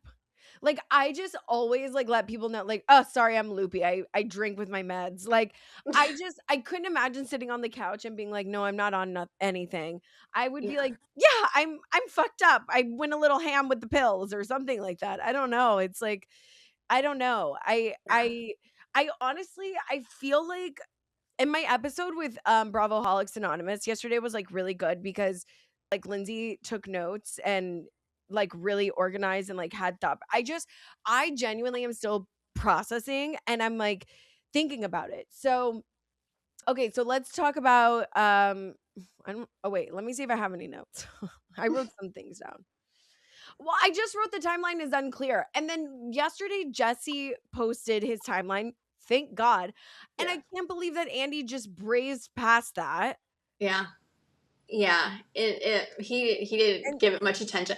Like I just always like let people know, like, oh, sorry, I'm loopy. I drink with my meds. Like I couldn't imagine sitting on the couch and being like, no, I'm not on anything. I would be
Yeah.
like, yeah, I'm fucked up. I went a little ham with the pills or something like that. I don't know. It's like I don't know.
Yeah.
I honestly I feel like and my episode with Bravo Holics Anonymous yesterday was like really good because like Lindsay took notes and like really organized and like had thought. I genuinely am still processing and I'm like thinking about it. So okay, so let's talk about I don't oh wait, let me see if I have any notes. I wrote some things down. Well, I just wrote the timeline is unclear. And then yesterday, Jesse posted his timeline. Thank God. And
Yeah.
I can't believe that Andy just brazed past that.
Yeah. Yeah. He didn't
And
give it much attention.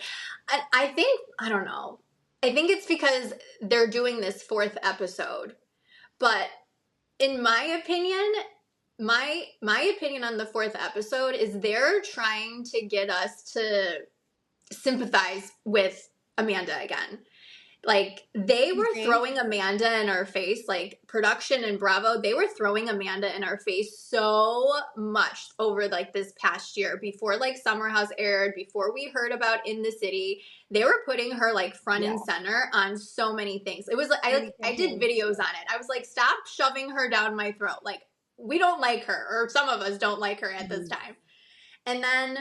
I think I don't know. I think it's because they're doing this fourth episode. But in my opinion, my opinion on the fourth episode is they're trying to get us to sympathize with Amanda again. Like they
you
were
think?
throwing Amanda in our face, like production and Bravo, they were throwing Amanda in our face so much over like this past year before like Summer House aired, before we heard about In the City. They were putting her like front
Yeah.
and center on so many things. It was like
Many
I did
campaigns.
videos on it. I was like, stop shoving her down my throat. Like we don't like her, or some of us don't like her at this
Mhm.
time. And then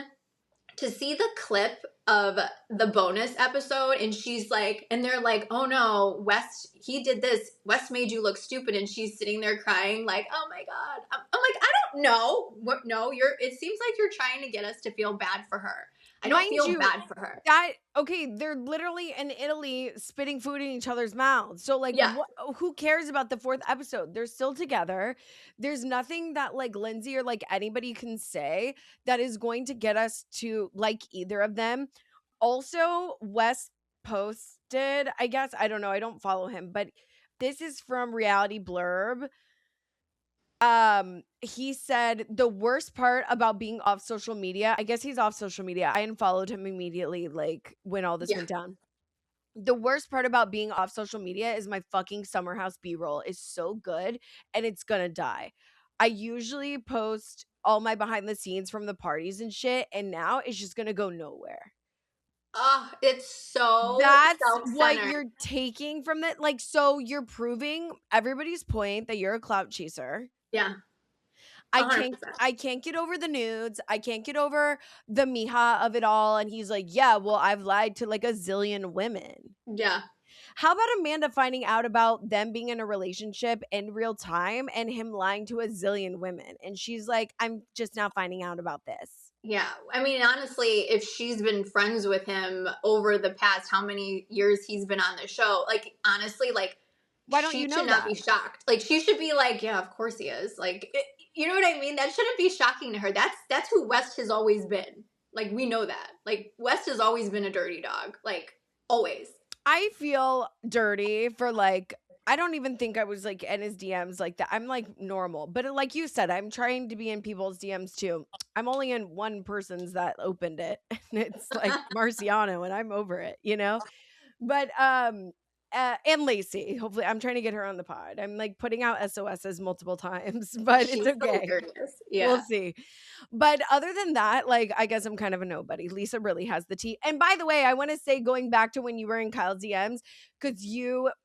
to see the clip of the bonus episode and she's like, and they're like, oh no, West, he did this, West made you look stupid, and she's sitting there crying like, oh my god. I'm like, I don't know what, no, it seems like you're trying to get us to feel bad for her. I don't
Mind
feel
you,
bad for her.
that okay, they're literally in Italy spitting food in each other's mouths. So like
Yeah.
what who cares about the fourth episode? They're still together. There's nothing that like Lindsay or like anybody can say that is going to get us to like either of them. Also, Wes posted, I guess, I don't know, I don't follow him, but this is from Reality Blurb. He said the worst part about being off social media, I guess he's off social media. I unfollowed him immediately, like when all this
Yeah.
went down. The worst part about being off social media is my fucking summer house B-roll is so good and it's gonna die. I usually post all my behind the scenes from the parties and shit, and now it's just gonna go nowhere.
Oh, it's so
That's what
self-centered.
you're taking from it. Like, so you're proving everybody's point that you're a clout chaser.
Yeah,
I can't
100%.
I can't get over the nudes. I can't get over the Mija of it all. And he's like, yeah, well, I've lied to like a zillion women.
Yeah,
How about Amanda finding out about them being in a relationship in real time and him lying to a zillion women? And she's like, I'm just now finding out about this.
yeah. I mean, honestly, if she's been friends with him over the past how many years he's been on the show, like honestly, like
Why don't
she
you
should
know
not
that?
be shocked. Like she should be like, yeah, of course he is. Like, you know what I mean? That shouldn't be shocking to her. That's who West has always been. Like we know that. Like West has always been a dirty dog. Like always.
I feel dirty for like I don't even think I was like in his DMs like that. I'm like normal. But like you said, I'm trying to be in people's DMs too. I'm only in one person's that opened it. And it's like Marciano and I'm over it, you know? But and Lacey. Hopefully I'm trying to get her on the pod. I'm like putting out SOSs multiple times, but it's
She's
okay.
hilarious.
We'll
Yeah.
see. But other than that, like, I guess I'm kind of a nobody. Lisa really has the tea. And by the way, I want to say, going back to when you were in Kyle's DMs, because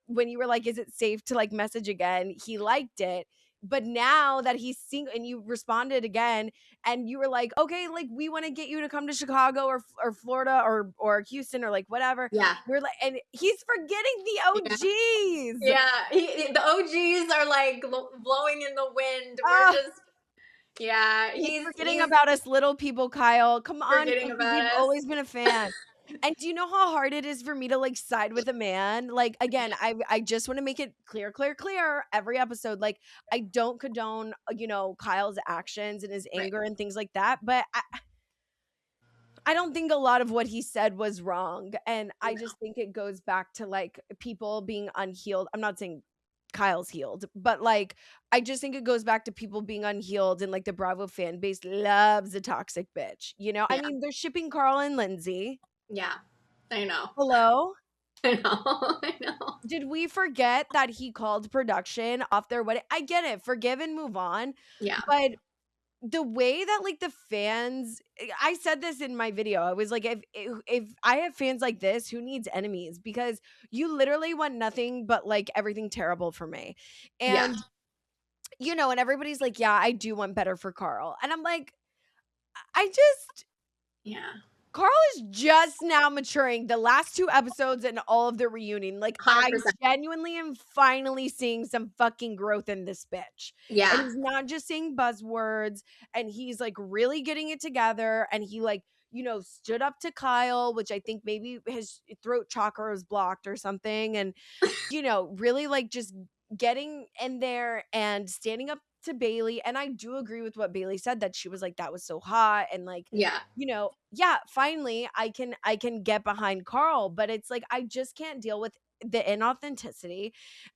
when you were like, is it safe to like message again? He liked it. But now that he's seeing, and you responded again, and you were like, okay, like we want to get you to come to Chicago or Florida or Houston or like whatever.
Yeah.
We're like, and he's forgetting the
Yeah.
OGs.
Yeah. The OGs are like blowing in the wind. We're
Ah,
just yeah,
he's forgetting
he's
about us little people, Kyle. Come on,
forgetting
baby.
about
We've
us.
always been a fan. And do you know how hard it is for me to like side with a man? Like again, I just want to make it clear, clear, clear every episode. Like I don't condone, Kyle's actions and his
Right.
anger and things like that, but I don't think a lot of what he said was wrong. And I
No.
just think it goes back to like people being unhealed. I'm not saying Kyle's healed, but like I just think it goes back to people being unhealed and like the Bravo fan base loves a toxic bitch. I
Yeah.
mean, they're shipping Carl and Lindsay.
Yeah. I know.
Hello?
I know. I know.
Did we forget that he called production off their wedding? I get it. Forgive and move on.
Yeah.
But the way that like the fans, I said this in my video. I was like, if I have fans like this, who needs enemies? Because you literally want nothing but like everything terrible for me.
Yeah.
And and everybody's like, yeah, I do want better for Carl. And I'm like, I just
Yeah.
Carl is just now maturing. The last 2 episodes and all of the reunion, like, I
100%.
genuinely am finally seeing some fucking growth in this bitch. And
Yeah.
he's not just saying buzzwords, and he's, like, really getting it together, and he, like, stood up to Kyle, which I think maybe his throat chakra was blocked or something, and, really, like, just getting in there and standing up to Bailey. And I do agree with what Bailey said, that she was like, that was so hot, and, like,
Yeah.
yeah, finally I can get behind Carl, but it's like I just can't deal with the inauthenticity.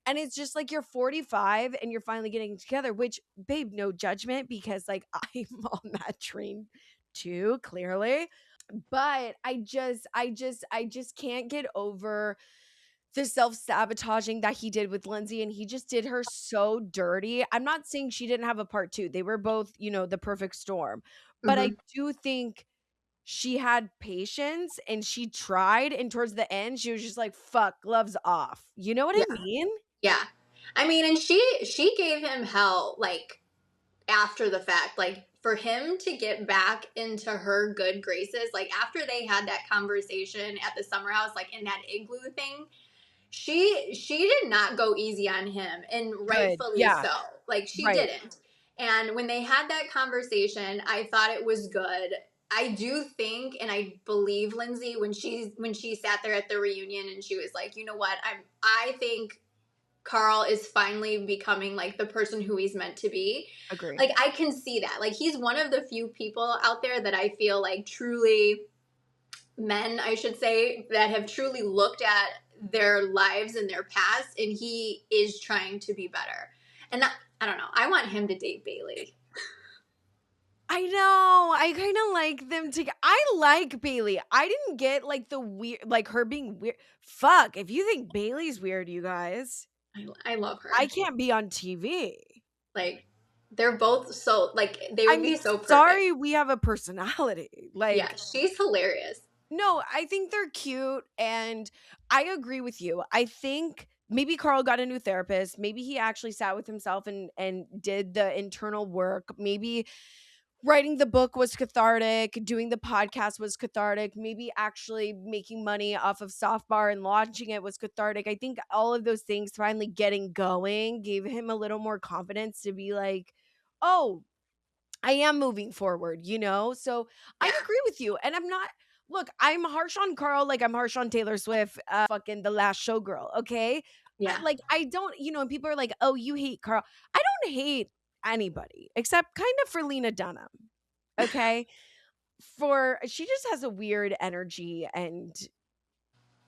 And it's just like you're 45 and you're finally getting together, which babe, no judgment, because like I'm on that train too, clearly. But I just can't get over the self-sabotaging that he did with Lindsay, and he just did her so dirty. I'm not saying she didn't have a part 2. They were both, the perfect storm. But I
Hmm.
do think she had patience and she tried, and towards the end she was just like, fuck, gloves off. You know what I
Yeah.
mean?
Yeah. I mean, and she gave him hell like after the fact, like for him to get back into her good graces, like after they had that conversation at the summer house, like in that igloo thing, she did not go easy on him, and
Good.
rightfully
Yeah.
so. Like she
Right.
didn't. And when they had that conversation, I thought it was good. I do think, and I believe Lindsay when she sat there at the reunion and she was like, you know what, I think Carl is finally becoming like the person who he's meant to be.
Agree.
Like I can see that. Like he's one of the few people out there that I feel like truly men, I should say, that have truly looked at their lives and their past, and he is trying to be better. And I don't know. I want him to date Bailey.
I know. I kind of like them together. I like Bailey. I didn't get like the weird, like her being weird. Fuck. If you think Bailey's weird, you guys,
I love
I
her.
can't be on TV.
Like, they're both so, like, they
I
would be
mean,
so perfect.
sorry, we have a personality.
Yeah,
Like,
she's hilarious.
no, I think they're cute. And I agree with you. I think maybe Carl got a new therapist. Maybe he actually sat with himself and did the internal work. Maybe writing the book was cathartic, doing the podcast was cathartic, maybe actually making money off of Soft Bar and launching it was cathartic. I think all of those things finally getting going gave him a little more confidence to be like, oh, I am moving forward, you know? So I
Yeah,
agree with you. And I'm not, look, I'm harsh on Carl like I'm harsh on Taylor Swift, fucking The Last Showgirl, okay?
yeah,
Like, I don't, and people are like, oh, you hate Carl. I don't hate anybody except kind of for Lena Dunham. Okay. She just has a weird energy. And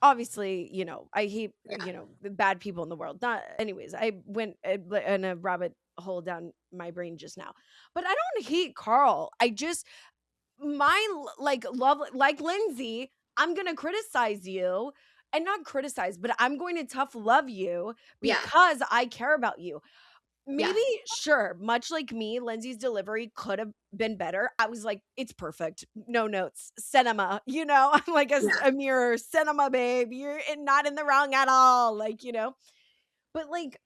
obviously, I hate,
yeah,
the bad people in the world. Not, anyways, I went in a rabbit hole down my brain just now. But I don't hate Carl. I just, like, love, like Lindsay, I'm going to criticize you. And not criticize, but I'm going to tough love you
yeah,
because I care about you.
yeah,
Maybe, sure, much like me, Lindsay's delivery could have been better. I was like, it's perfect. No notes. Cinema, I'm like
yeah,
a mirror. Cinema, babe. You're not in the wrong at all. Like, but like,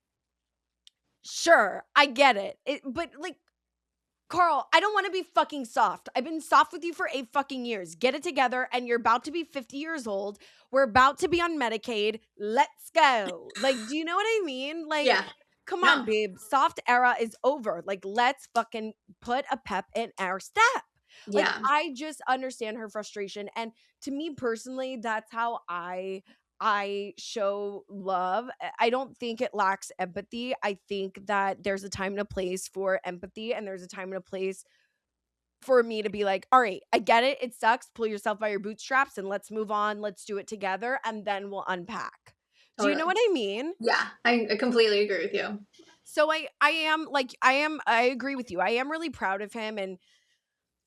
sure, I get it. But like, Carl, I don't want to be fucking soft. I've been soft with you for 8 fucking years. Get it together, and you're about to be 50 years old. We're about to be on Medicaid. Let's go. Like, do you know what I mean? Like,
yeah.
come on,
No,
babe. Soft era is over. Like, let's fucking put a pep in our step. Like,
yeah,
I just understand her frustration. And to me personally, that's how I show love. I don't think it lacks empathy. I think that there's a time and a place for empathy, and there's a time and a place for me to be like, all right, I get it. It sucks. Pull yourself by your bootstraps and let's move on. Let's do it together, and then we'll unpack. Do you know
totally.
what I mean?
Yeah, I completely agree with you.
So I agree with you. I am really proud of him. And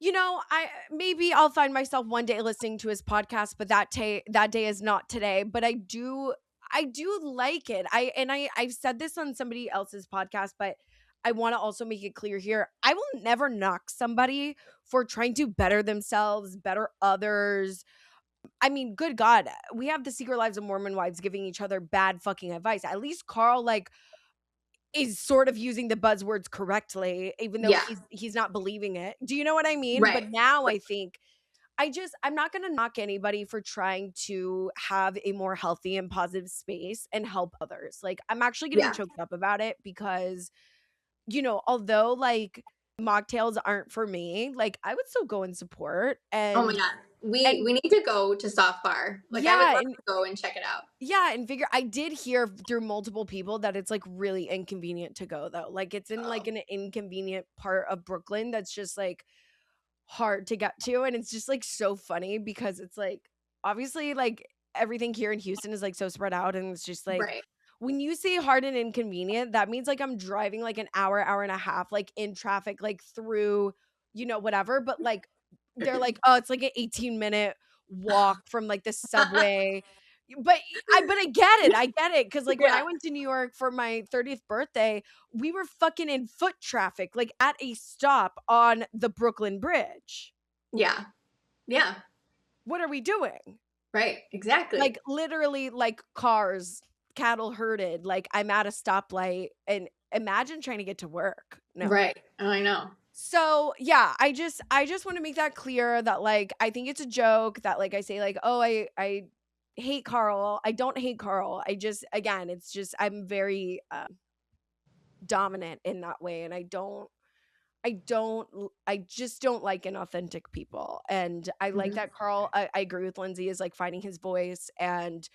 I maybe I'll find myself one day listening to his podcast, but that day is not today. But I do like it. I've said this on somebody else's podcast, but I want to also make it clear here. I will never knock somebody for trying to better themselves, better others. I mean, good God, we have the Secret Lives of Mormon Wives giving each other bad fucking advice. At least Carl, like, is sort of using the buzzwords correctly, even though
Yeah,
he's not believing it. Do you know what I mean? But
right.
now I think I'm not going to knock anybody for trying to have a more healthy and positive space and help others. Like, I'm actually getting
Yeah.
choked up about it because, although like mocktails aren't for me, like I would still go and support
Oh my
and
god. We
and
need to go to Soft Bar. Like, I would
yeah,
love
and
to go and check it out.
yeah, and figure I did hear through multiple people that it's like really inconvenient to go though. Like it's in like
Oh,
an inconvenient part of Brooklyn that's just like hard to get to, and it's just like so funny because it's like obviously like everything here in Houston is like so spread out, and it's just like
right.
when you say hard and inconvenient, that means like I'm driving like an hour and a half like in traffic like through whatever, but like they're like, oh, it's like an 18-minute walk from like the subway. But I get it. I get it. Cause like when
Yeah.
I went to New York for my 30th birthday, we were fucking in foot traffic, like at a stop on the Brooklyn Bridge.
Yeah. Yeah.
What are we doing?
Right. Exactly.
Like literally like cars, cattle herded. Like I'm at a stoplight, and imagine trying to get to work. No.
Right. Oh, I know.
So yeah, I just want to make that clear that like I think it's a joke that like I say like, oh, I hate Carl. I don't hate Carl. I just, again, it's just I'm very dominant in that way, and I just don't like inauthentic people. And I like
Mhm.
that Carl, I agree with Lindsay, is like finding his voice and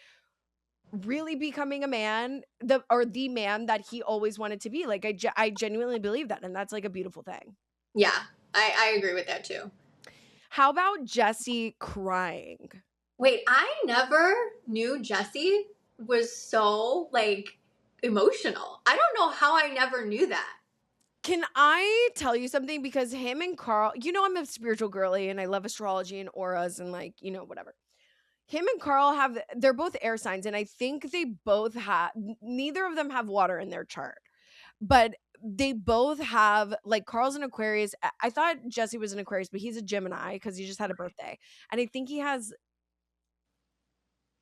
really becoming a man, the man that he always wanted to be. Like I genuinely believe that, and that's like a beautiful thing.
Yeah. I agree with that too.
How about Jesse crying?
Wait, I never knew Jesse was so like emotional. I don't know how I never knew that.
Can I tell you something? Because him and Carl, I'm a spiritual girly and I love astrology and auras and like, whatever. Him and Carl they're both air signs, and I think they both have neither of them have water in their chart. But they both have, like, Carl's an Aquarius. I thought Jesse was an Aquarius, but he's a Gemini because he just had a birthday. And I think he has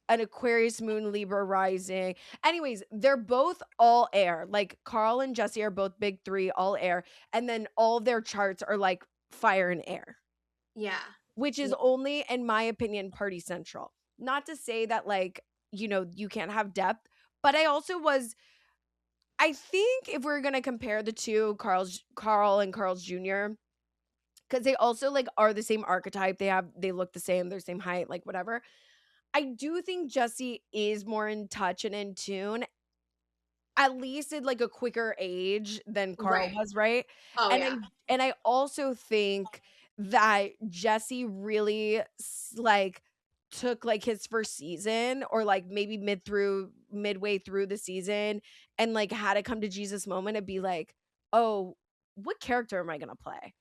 an Aquarius moon, Libra rising. Anyways, they're both all air. Like Carl and Jesse are both big three, all air. And then all of their charts are like fire and air,
Yeah.
which is
Yeah.
only, in my opinion, party central. Not to say that, like, you can't have depth, but I think if we're gonna compare the two, Carl and Carl's Jr., because they also like are the same archetype. They look the same, they're same height, like whatever. I do think Jesse is more in touch and in tune, at least at like a quicker age than Carl
Right.
was, right?
Oh
And
yeah.
I also think that Jesse really like took like his first season, or like maybe midway through the season, and like had a come to Jesus moment and be like, "Oh, what character am I going to play?"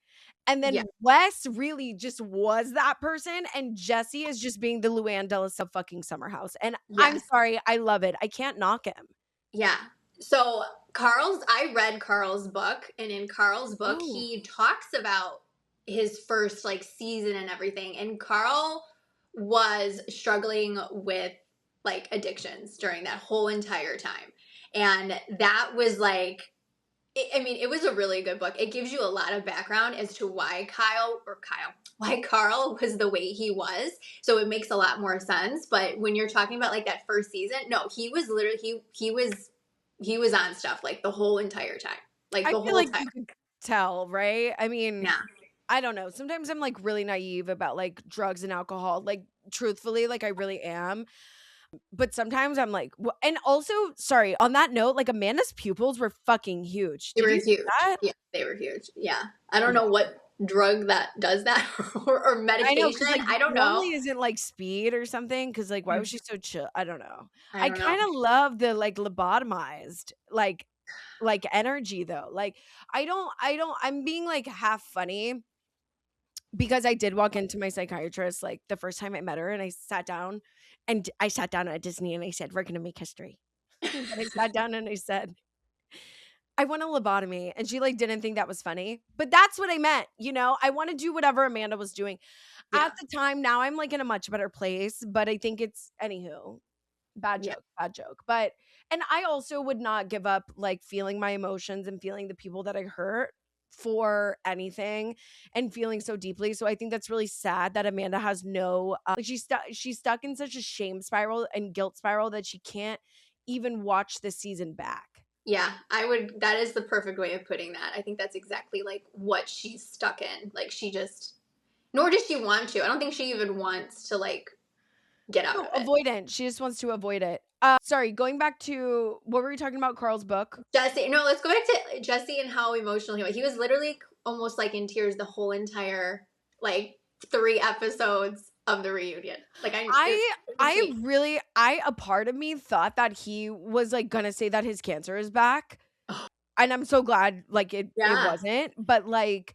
And
Yeah.
then Wes really just was that person, and Jesse is just being the Luann de Lesseps fucking Summer House. And I'm
Yes.
sorry, I love it. I can't knock him.
Yeah. So I read Carl's book, and in Carl's book,
Oh,
he talks about his first like season and everything. And Carl was struggling with like addictions during that whole entire time. And that was like, I mean, it was a really good book. It gives you a lot of background as to why Carl was the way he was. So it makes a lot more sense. But when you're talking about like that first season, no, he was literally he was on stuff like the whole entire time, like
I
the
feel
whole
like
time.
you could tell, right? I mean,
Yeah,
I don't know. Sometimes I'm like really naive about like drugs and alcohol. Like, truthfully, like I really am. But sometimes I'm like, and also, sorry, on that note, like Amanda's pupils were fucking huge.
they
Did
were
you see
huge.
that?
Yeah, they were huge. Yeah, I don't
Yeah.
know what drug that does that or
I know,
medication.
because like
I don't know.
normally isn't like speed or something. Because like, why was
Mm,
she so chill? I don't know.
I
I
don't know.
kind of love the like lobotomized like energy though. Like I'm being like half funny because I did walk into my psychiatrist like the first time I met her, and I sat down at Disney and I said, "We're gonna make history." And I sat down and I said, "I want a lobotomy," and she like didn't think that was funny, but that's what I meant. I want to do whatever Amanda was doing
Yeah,
at the time. Now I'm like in a much better place, but I think it's anywho.
yeah,
Bad joke. But and I also would not give up like feeling my emotions and feeling the people that I hurt for anything, and feeling so deeply. So I think that's really sad that Amanda has no like she's stuck in such a shame spiral and guilt spiral that she can't even watch the season back.
yeah. I would. That is the perfect way of putting that. I think that's exactly like what she's stuck in. Like she just, nor does she want to. I don't think she even wants to like get out
No,
of it.
avoidant. She just wants to avoid it. Sorry, going back to what were we talking about? Carl's book.
Jesse, no, let's go back to Jesse and how emotional he was. He was literally almost like in tears the whole entire like 3 episodes of the reunion. Like
I
it was
I
sweet.
really I a part of me thought that he was like gonna say that his cancer is back. And I'm so glad like it
Yeah,
wasn't. But like,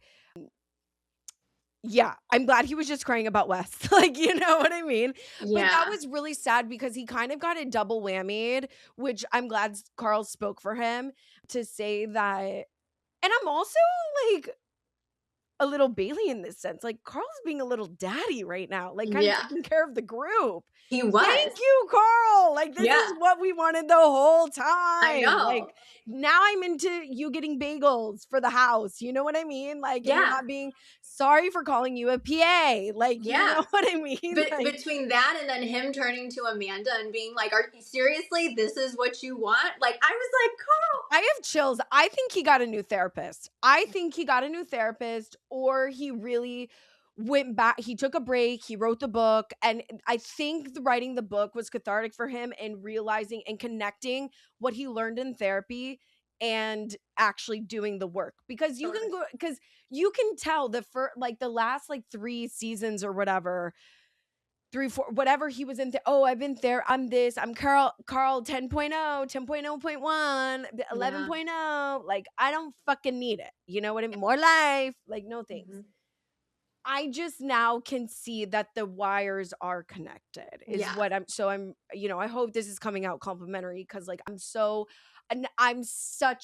yeah, I'm glad he was just crying about West. Like, you know what I mean? But that
yeah,
was really sad because he kind of got it double whammied, which I'm glad Carl spoke for him to say that. And I'm also like a little Bailey in this sense. Like, Carl's being a little daddy right now, like kind of
yeah.
taking care of the group.
He
Thank
was.
you, Carl. Like, this
Yeah,
is what we wanted the whole
I
time. Like,
know.
now I'm into you getting bagels for the house. You know what I mean? Like, and
Yeah,
not being sorry for calling you a PA. Like, you
yeah.
know what I mean?
But
Like,
between that and then him turning to Amanda and being like, "Are you seriously? This is what you want?" Like I was like, "Carl."
I have chills. I think he got a new therapist. I think he got a new therapist, or he really went back. He took a break. He wrote the book. And I think writing the book was cathartic for him, and realizing and connecting what he learned in therapy and actually doing the work. Because
Totally.
you can tell the last like 3 seasons or whatever, 3, 4, whatever he was in there. Oh, I've been there. I'm this. I'm Carl 10.0, 10.0.1,
Yeah.
11.0. Like, I don't fucking need it. You know what I mean? More life. Like, no thanks.
Hmm.
I just now can see that the wires are connected is
Yeah.
what I'm, I hope this is coming out complimentary because like I'm such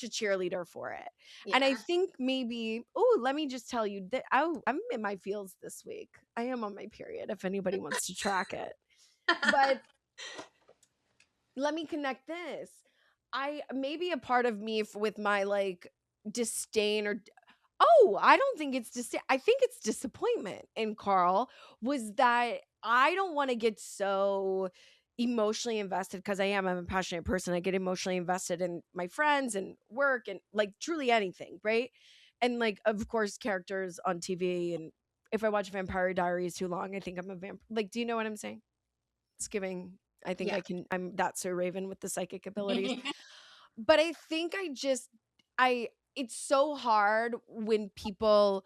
a cheerleader for it. And I
Yeah.
think maybe, oh, let me just tell you that I'm in my feels this week. I am on my period if anybody wants to track it. But let me connect this. I maybe a part of me with my like disdain or oh, I don't think it's I think it's disappointment in Carl was that I don't want to get so emotionally invested because I'm a passionate person. I get emotionally invested in my friends and work and like truly anything, right? And like of course characters on TV and if I watch Vampire Diaries too long, I think I'm a vamp. Like, do you know what I'm saying? It's giving. I think
Yeah.
I'm that Sir Raven with the psychic abilities. But I think I it's so hard when people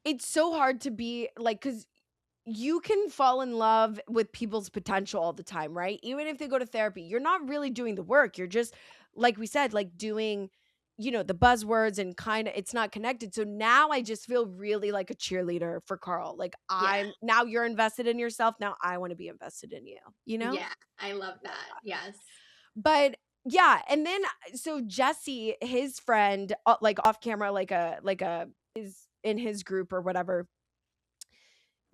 it's so hard to be like cuz you can fall in love with people's potential all the time, right? Even if they go to therapy, you're not really doing the work. You're just like we said like doing the buzzwords and kind of it's not connected. So now I just feel really like a cheerleader for Carl. Like
Yeah.
I'm now you're invested in yourself. Now I want to be invested in you, you know?
Yeah. I love that. Yes.
But yeah, and then so Jesse, his friend, like off camera, like a is in his group or whatever,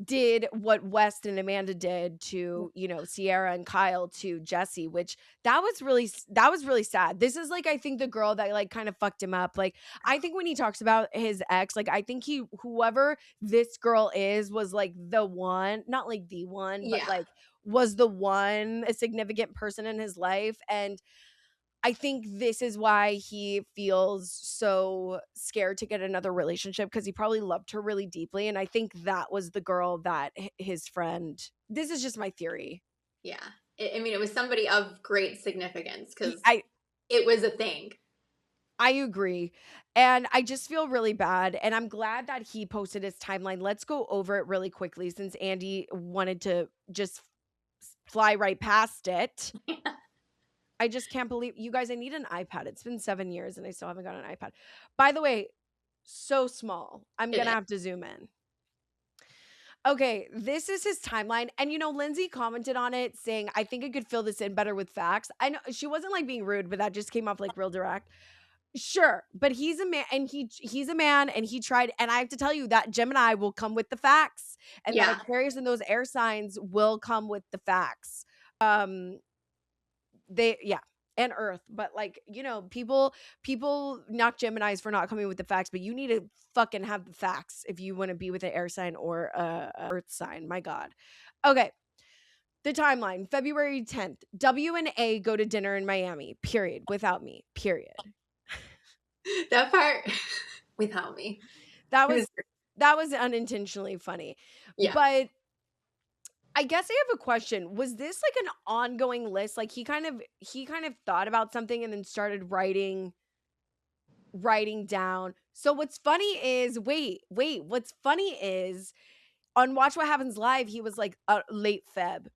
did what West and Amanda did to Sierra and Kyle to Jesse, which that was really sad. This is like I think the girl that like kind of fucked him up. Like I think when he talks about his ex, like I think whoever this girl is was like the one, not like the one, but
Yeah.
like was the one a significant person in his life and I think this is why he feels so scared to get another relationship because he probably loved her really deeply. And I think that was the girl that his friend. This is just my theory.
Yeah. I mean, it was somebody of great significance because
I
it was a thing.
I agree. And I just feel really bad. And I'm glad that he posted his timeline. Let's go over it really quickly since Andy wanted to just fly right past it. I just can't believe you guys. I need an iPad. It's been 7 years and I still haven't got an iPad. By the way, so small. I'm
It
gonna
is.
have to zoom in. Okay, this is his timeline. And Lindsay commented on it saying, I think I could fill this in better with facts. I know she wasn't like being rude, but that just came off like real direct. Sure, but he's a man and he's a man and he tried and I have to tell you that Gemini will come with the facts and that
Yeah.
Aquarius and those air signs will come with the facts. Um yeah, and Earth, but like, people knock Geminis for not coming with the facts, but you need to fucking have the facts if you want to be with an air sign or a Earth sign. My God. Okay. The timeline, February 10th. W and A go to dinner in Miami. Period. Without me. Period.
That part without me.
That
It was,
was that was unintentionally funny.
yeah.
But I guess I have a question. Was this like an ongoing list? Like he kind of thought about something and then started writing down. So what's funny is what's funny is on Watch What Happens Live, he was like late Feb.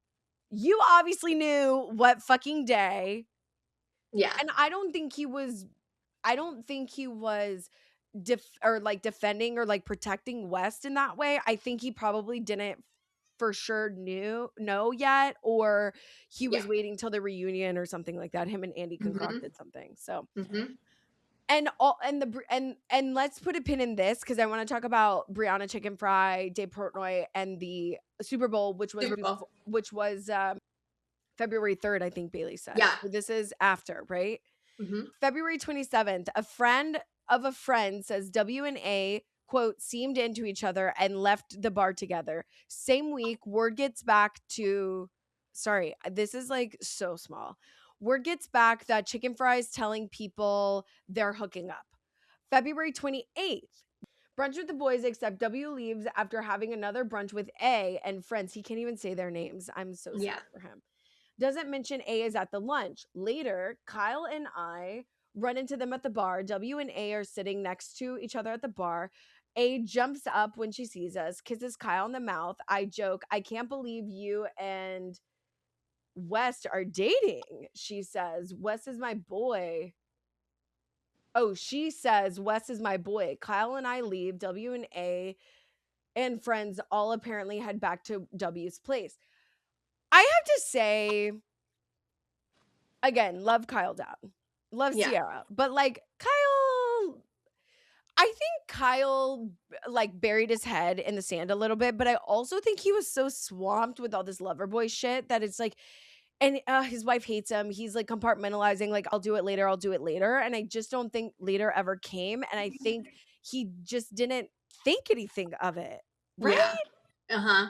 You obviously knew what fucking day.
Yeah.
And I don't think he was or like defending or like protecting West in that way. I think he probably didn't for sure know yet or he
Yeah.
was waiting till the reunion or something like that. Him and Andy
Hmm.
concocted something. So
Hmm.
and all and let's put a pin in this because I want to talk about Brianna Chicken Fry, Dave Portnoy, and the Super Bowl,
Super Bowl.
which was February 3rd, I think Bailey said.
Yeah.
So this is after, right?
Hmm.
February 27th, a friend of a friend says W and A, quote, seemed into each other and left the bar together. Same week, word gets back to, sorry, this is like so small. Word gets back that Chicken Fry is telling people they're hooking up. February 28th, brunch with the boys, except W leaves after having another brunch with A and friends. He can't even say their names. I'm so
Yeah.
sad for him. Doesn't mention A is at the lunch. Later, Kyle and I run into them at the bar. W and A are sitting next to each other at the bar. A jumps up when she sees us, kisses Kyle in the mouth. I joke, I can't believe you and West are dating. She says, West is my boy. Oh, she says, West is my boy. Kyle and I leave. W and A and friends all apparently head back to W's place. I have to say, again, love Kyle down. Love
Yeah.
Sierra. But like Kyle, I think Kyle like buried his head in the sand a little bit, but I also think he was so swamped with all this lover boy shit that it's like, and his wife hates him. He's like compartmentalizing, like, I'll do it later, I'll do it later. And I just don't think later ever came. And I think he just didn't think anything of it. Right?
Yeah. Uh-huh.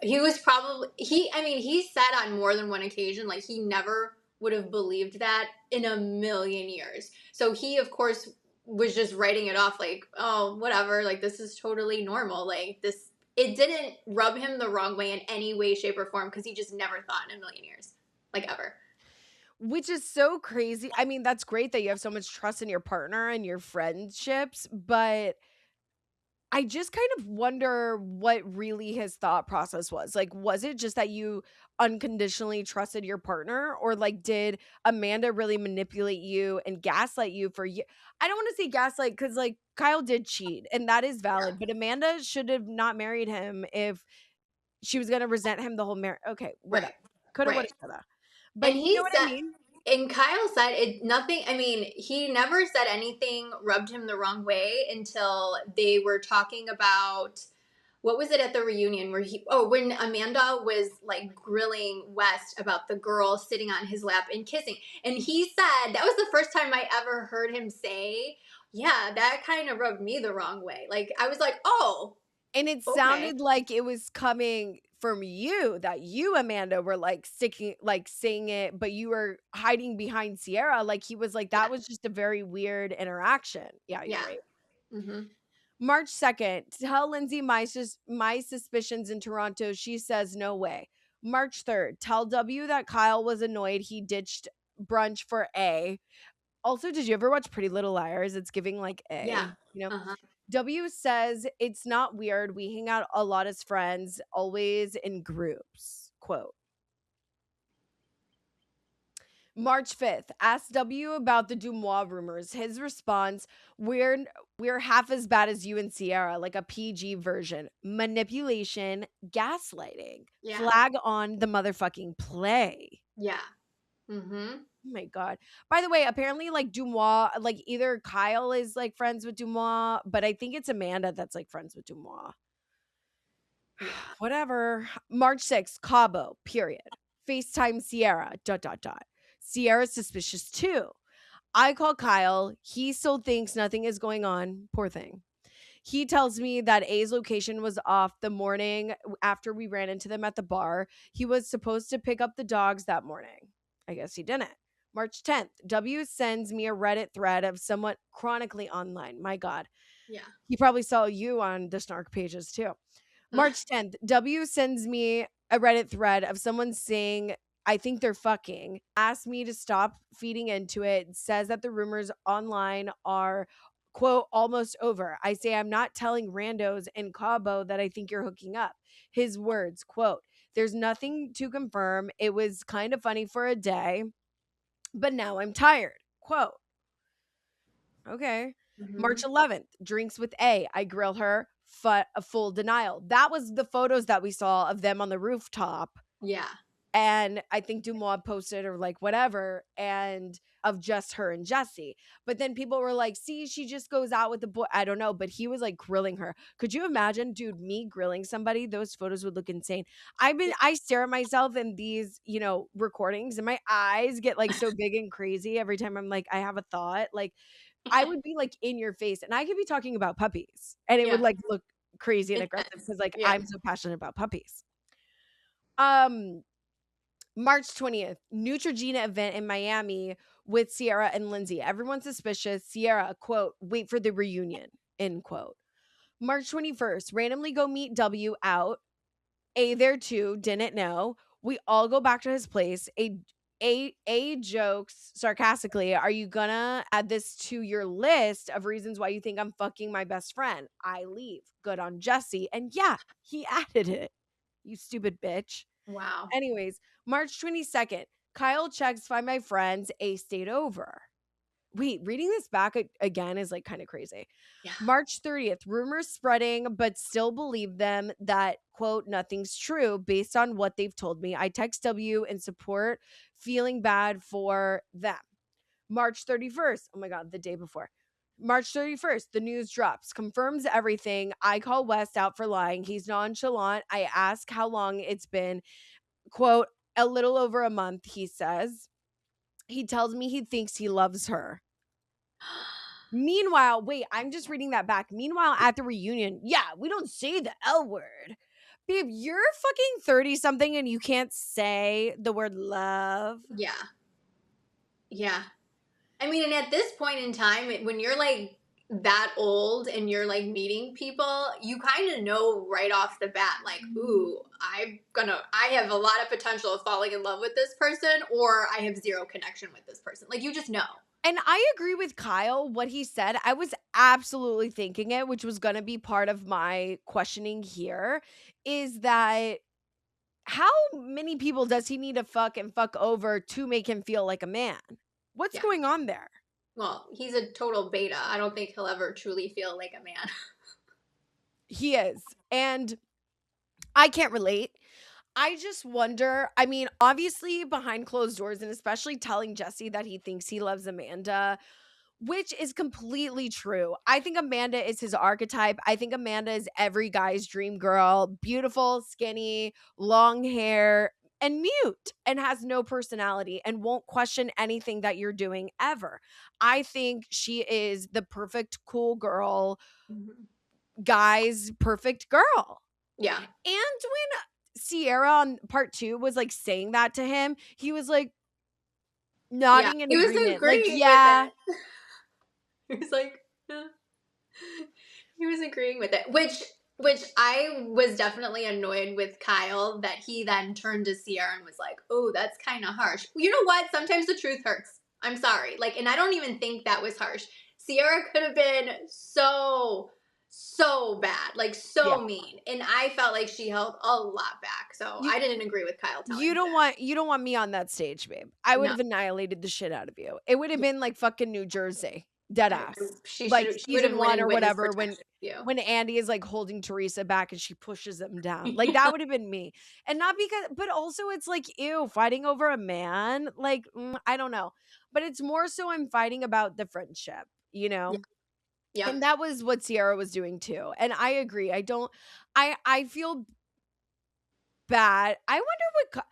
He was probably I mean, he said on more than one occasion, like he never would have believed that in a million years. So he, of course, was just writing it off like, oh, whatever, like this is totally normal. Like this, it didn't rub him the wrong way in any way, shape, or form because he just never thought in a million years, like ever.
Which is so crazy. I mean, that's great that you have so much trust in your partner and your friendships, but I just kind of wonder what really his thought process was. Like, was it just that you unconditionally trusted your partner, or like, did Amanda really manipulate you and gaslight you for you? I don't want to say gaslight because like Kyle did cheat and that is valid, but Amanda should have not married him if she was going to resent him the whole marriage. Okay, whatever.
Right.
Coulda, woulda,
Right.
shoulda.
And
But you know
he
what I
said,
mean?
and Kyle said it nothing. I mean, he never said anything rubbed him the wrong way until they were talking about what was it at the reunion where when Amanda was like grilling West about the girl sitting on his lap and kissing. And he said that was the first time I ever heard him say, yeah, that kind of rubbed me the wrong way. Like I was like, oh,
And it
okay.
sounded like it was coming from you, that you, Amanda, were like sticking, like saying it, but you were hiding behind Sierra. Like he was like, that
Yeah.
was just a very weird interaction. Yeah, you're
Yeah.
right.
Mm-hmm.
March 2nd, tell Lindsay my suspicions in Toronto. She says, no way. March 3rd, tell W that Kyle was annoyed he ditched brunch for A. Also, did you ever watch Pretty Little Liars? It's giving like
Yeah.
A, you know?
Uh-huh.
W says, it's not weird. We hang out a lot as friends, always in groups. Quote. March 5th, asked W about the Dumois rumors. His response, we're half as bad as you and Sierra, like a PG version. Manipulation, gaslighting.
Yeah.
Flag on the motherfucking play.
Yeah. Mm-hmm.
Oh my god. By the way, apparently like Dumois, like either Kyle is like friends with Dumois, but I think it's Amanda that's like friends with Dumois.
Yeah.
Whatever. March 6th, Cabo, period. FaceTime Sierra, dot, dot, dot. Sierra's suspicious too. I call Kyle. He still thinks nothing is going on. Poor thing. He tells me that A's location was off the morning after we ran into them at the bar. He was supposed to pick up the dogs that morning. I guess he didn't. March 10th, W sends me a Reddit thread of someone chronically online. My God.
Yeah.
He probably saw you on the snark pages too. March 10th, W sends me a Reddit thread of someone saying, I think they're fucking. Asked me to stop feeding into it. Says that the rumors online are, quote, almost over. I say, I'm not telling randos in Cabo that I think you're hooking up. His words, quote, there's nothing to confirm. It was kind of funny for a day, but now I'm tired. Quote. Okay.
Mm-hmm.
March 11th, drinks with A. I grill her, a full denial. That was the photos that we saw of them on the rooftop.
Yeah.
And I think Dumois posted or like whatever, and of just her and Jesse. But then people were like, see, she just goes out with the boy. I don't know. But he was like grilling her. Could you imagine, dude, me grilling somebody? Those photos would look insane. I stare at myself in these, recordings, and my eyes get like so big and crazy every time I'm like, I have a thought. Like, I would be like in your face, and I could be talking about puppies and it would
Yeah.
like look crazy and aggressive
Intense.
because like
Yeah.
I'm so passionate about puppies. Um March 20th, Neutrogena event in Miami with Sierra and Lindsay. Everyone's suspicious. Sierra, quote, wait for the reunion, end quote. March 21st, randomly go meet W out. A there too, didn't know. We all go back to his place. A jokes sarcastically, "Are you gonna add this to your list of reasons why you think I'm fucking my best friend?" I leave. Good on Jesse. And yeah, he added it. You stupid bitch.
Wow.
Anyways, March 22nd, Kyle checks Find My Friends. A stayed over. Wait, reading this back again is like kind of crazy.
Yeah.
March 30th, rumors spreading, but still believe them that, quote, nothing's true based on what they've told me. I text W in support, feeling bad for them. March 31st, oh my God, the day before. March 31st, the news drops, confirms everything. I call West out for lying. He's nonchalant. I ask how long it's been. Quote, a little over a month, he says. He tells me he thinks he loves her. Meanwhile, wait, I'm just reading that back. Meanwhile, at the reunion, yeah, we don't say the L word. Babe, you're fucking 30 something and you can't say the word love.
Yeah. Yeah. I mean, and at this point in time, when you're like that old and you're like meeting people, you kind of know right off the bat, like, ooh, I have a lot of potential of falling in love with this person, or I have zero connection with this person. Like, you just know.
And I agree with Kyle, what he said. I was absolutely thinking it, which was going to be part of my questioning here, is that how many people does he need to fuck and fuck over to make him feel like a man? What's
Yeah.
going on there?
Well, he's a total beta. I don't think he'll ever truly feel like a man.
He is. And I can't relate. I just wonder. I mean, obviously, behind closed doors, and especially telling Jesse that he thinks he loves Amanda, which is completely true. I think Amanda is his archetype. I think Amanda is every guy's dream girl, beautiful, skinny, long hair, and mute, and has no personality and won't question anything that you're doing ever. I think she is the perfect cool girl, guy's perfect girl.
Yeah.
And when Sierra on part 2 was like saying that to him, he was like
Yeah.
nodding in
He was
agreement. Like,
agreeing
yeah.
with it. He was like, yeah. He was agreeing with it, which I was definitely annoyed with Kyle that he then turned to Sierra and was like, "Oh, that's kind of harsh." You know what? Sometimes the truth hurts. I'm sorry. Like, and I don't even think that was harsh. Sierra could have been so bad, like
Yeah.
so mean, and I felt like she held a lot back. So I didn't agree with Kyle telling
You
her
don't want me on that stage, babe. I would
that.
have annihilated the shit out of you. It would have
No,
been like fucking New Jersey. Dead
I,
ass. Like
she would have
season
went
1
in
or
witness
whatever
protection with you.
when Andy is like holding Teresa back and she pushes him down. Like
Yeah.
that would have been me. And not because but also it's like ew, fighting over a man. Like I don't know. But it's more so I'm fighting about the friendship, you
Yeah.
know?
Yep.
And that was what Sierra was doing too. And I agree. I feel bad. I wonder what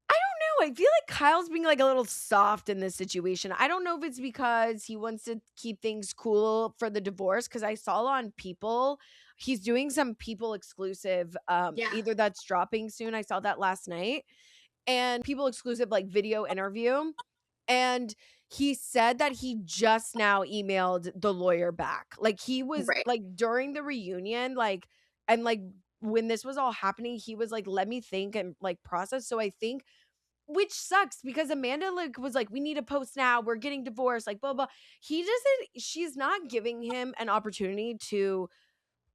I don't know. I feel like Kyle's being like a little soft in this situation. I don't know if it's because he wants to keep things cool for the divorce because I saw on People he's doing some People exclusive
Yeah.
either that's dropping soon. I saw that last night. And People exclusive like video interview. And he said that he just now emailed the lawyer back. Like he was
Right.
like during the reunion, like and like when this was all happening, he was like, let me think and like process. So I think which sucks because Amanda like was like, we need a post now. We're getting divorced, like blah blah. He doesn't, she's not giving him an opportunity to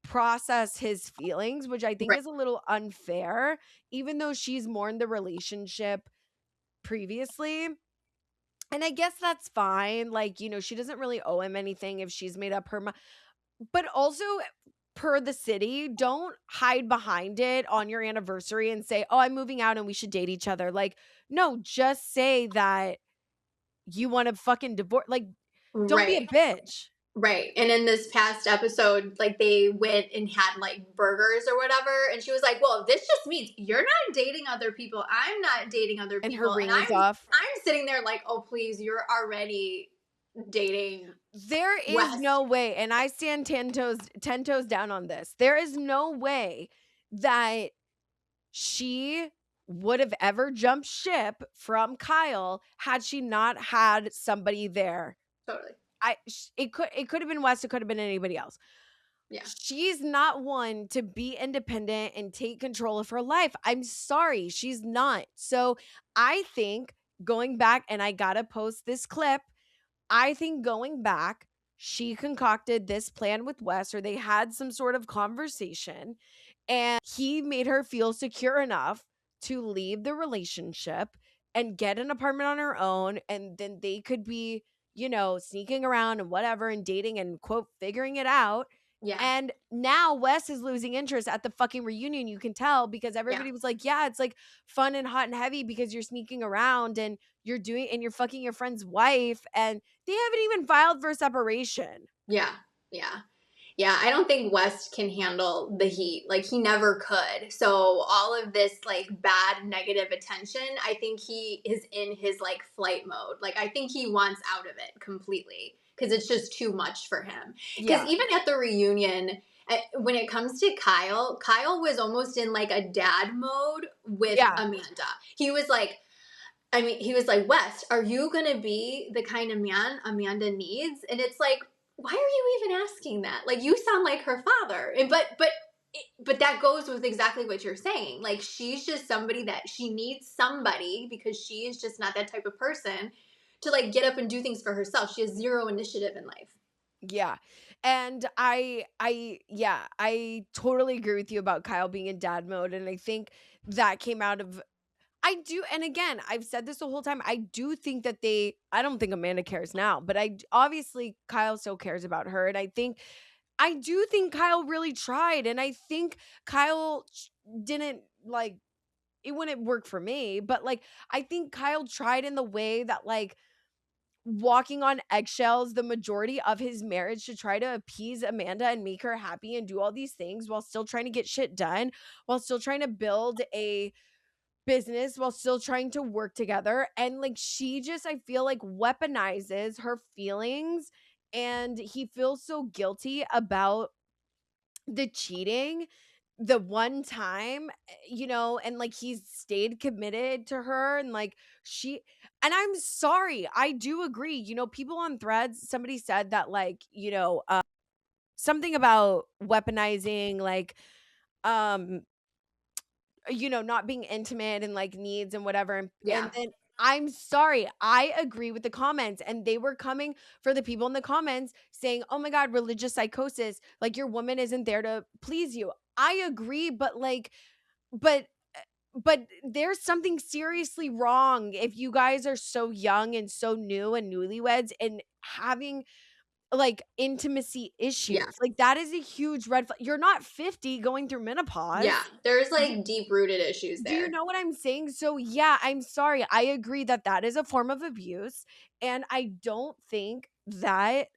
process his feelings, which I think
Right.
is a little unfair, even though she's mourned the relationship previously. And I guess that's fine. Like, you know, she doesn't really owe him anything if she's made up her mind. But also, per the city, don't hide behind it on your anniversary and say, oh, I'm moving out and we should date each other. Like, no, just say that you want to fucking divorce. Like, don't be a
Right.
bitch.
Right. And in this past episode, like they went and had like burgers or whatever. And she was like, well, this just means you're not dating other people. I'm not dating other
And her
people. And
ring was off.
I'm sitting there like, oh please, you're already dating
There is
West.
no way, and I stand 10 toes down on this. There is no way that she would have ever jumped ship from Kyle had she not had somebody there.
Totally.
It could have been West, it could have been anybody else.
Yeah.
She's not one to be independent and take control of her life. I'm sorry, she's not. So I think going back, and I gotta post this clip. I think going back, she concocted this plan with Wes, or they had some sort of conversation, and he made her feel secure enough to leave the relationship and get an apartment on her own. And then they could be, sneaking around and whatever and dating and quote, figuring it out.
Yeah.
And now Wes is losing interest at the fucking reunion. You can tell because
Yeah.
everybody was like, yeah, it's like fun and hot and heavy because you're sneaking around and you're fucking your friend's wife. And they haven't even filed for separation.
Yeah. Yeah. Yeah, I don't think West can handle the heat. Like he never could. So all of this like bad negative attention, I think he is in his like flight mode. Like I think he wants out of it completely because it's just too much for him. Because
Yeah.
even at the reunion, when it comes to Kyle, Kyle was almost in like a dad mode with
Yeah.
Amanda. He was like, I mean, he was like, West, are you going to be the kind of man Amanda needs? And it's like, why are you even asking that? Like, you sound like her father. And but that goes with exactly what you're saying. Like, she's just somebody that she needs somebody because she is just not that type of person to like get up and do things for herself. She has zero initiative in life.
Yeah. And I totally agree with you about Kyle being in dad mode. And I think that came out of I do, and again, I've said this the whole time. I do think that I don't think Amanda cares now, but obviously Kyle still cares about her. And I do think Kyle really tried. And I think Kyle didn't like, it wouldn't work for me, but like, I think Kyle tried in the way that like, walking on eggshells the majority of his marriage to try to appease Amanda and make her happy and do all these things while still trying to get shit done, while still trying to build a business, while still trying to work together. And like she just, I feel like, weaponizes her feelings, and he feels so guilty about the cheating the one time, and like he's stayed committed to her, and like and I'm sorry, I do agree. People on threads, somebody said that like, something about weaponizing like um not being intimate and like needs and whatever. And
Yeah,
then I'm sorry, I agree with the comments, and they were coming for the people in the comments saying, "Oh my god, religious psychosis, like your woman isn't there to please you." I agree, but like but but there's something seriously wrong if you guys are so young and so new and newlyweds and having like intimacy
yeah,
issues. Like that is a huge red flag. You're not 50 going through
yeah.
menopause.
There's like deep rooted issues
Do you
there.
know what I'm saying? So yeah, I'm sorry. I agree that that is a form of abuse, and I don't think that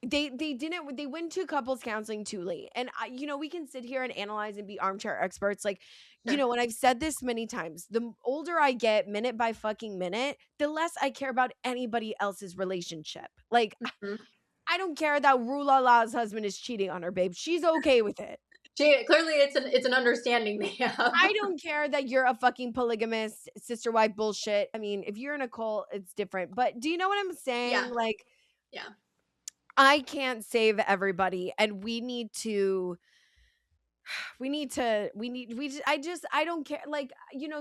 they went to couples counseling too late. And we can sit here and analyze and be armchair experts like,
Sure.
and I've said this many times. The older I get, minute by fucking minute, the less I care about anybody else's relationship. Like
Mhm.
I don't care that Rue La La's husband is cheating on her, babe. She's okay with it.
Clearly, it's an understanding they have.
I don't care that you're a fucking polygamist, sister wife bullshit. I mean, if you're in a cult, it's different. But do you know what I'm
Yeah,
saying? Like,
yeah,
I can't save everybody, and I don't care. Like,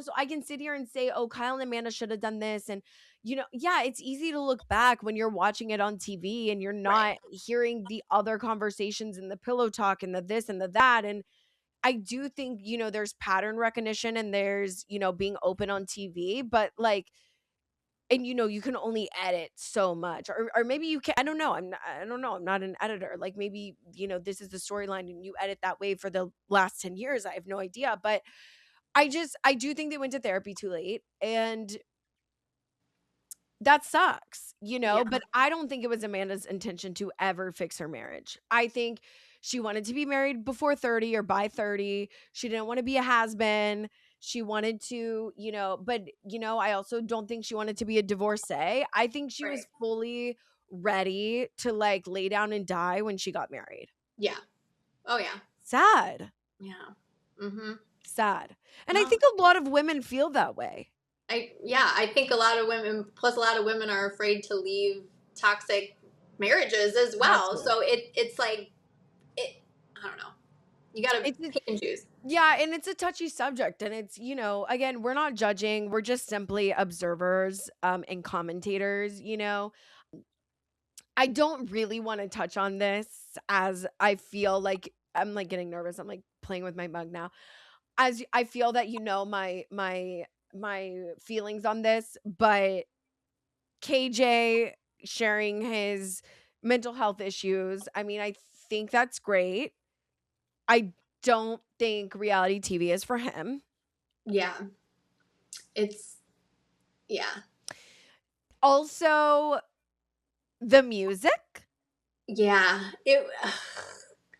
so I can sit here and say, oh, Kyle and Amanda should have done this. And, yeah, it's easy to look back when you're watching it on TV and you're
right.
not hearing the other conversations and the pillow talk and the this and the that. And I do think, there's pattern recognition and there's, being open on TV, but like, and you can only edit so much, or maybe you can. I don't know. I'm not an editor. Like maybe, this is the storyline and you edit that way for the last 10 years. I have no idea. But I do think they went to therapy too late. And that sucks,
Yeah,
but I don't think it was Amanda's intention to ever fix her marriage. I think she wanted to be married before 30 or by 30. She didn't want to be a has-been. She wanted to, but I also don't think she wanted to be a divorcee. I think she
right.
was fully ready to like lay down and die when she got married.
Yeah. Oh yeah.
Sad.
Yeah. Mhm.
Sad. And I
Well,
think a lot of women feel that way.
I think a lot of women, plus a lot of women, are afraid to leave toxic marriages as
That
well.
too.
So it's like it. I don't know. You got to
It's
pick and choose.
Yeah, and it's a touchy subject, and it's, again, we're not judging, we're just simply observers, and commentators, I don't really wanna touch on this, as I feel like I'm, like, getting nervous, I'm, like, playing with my mug now. As I feel that my feelings on this, but KJ sharing his mental health issues, I mean, I think that's great. I don't think reality TV is for him.
Yeah. It's yeah.
Also, the music,
Yeah. It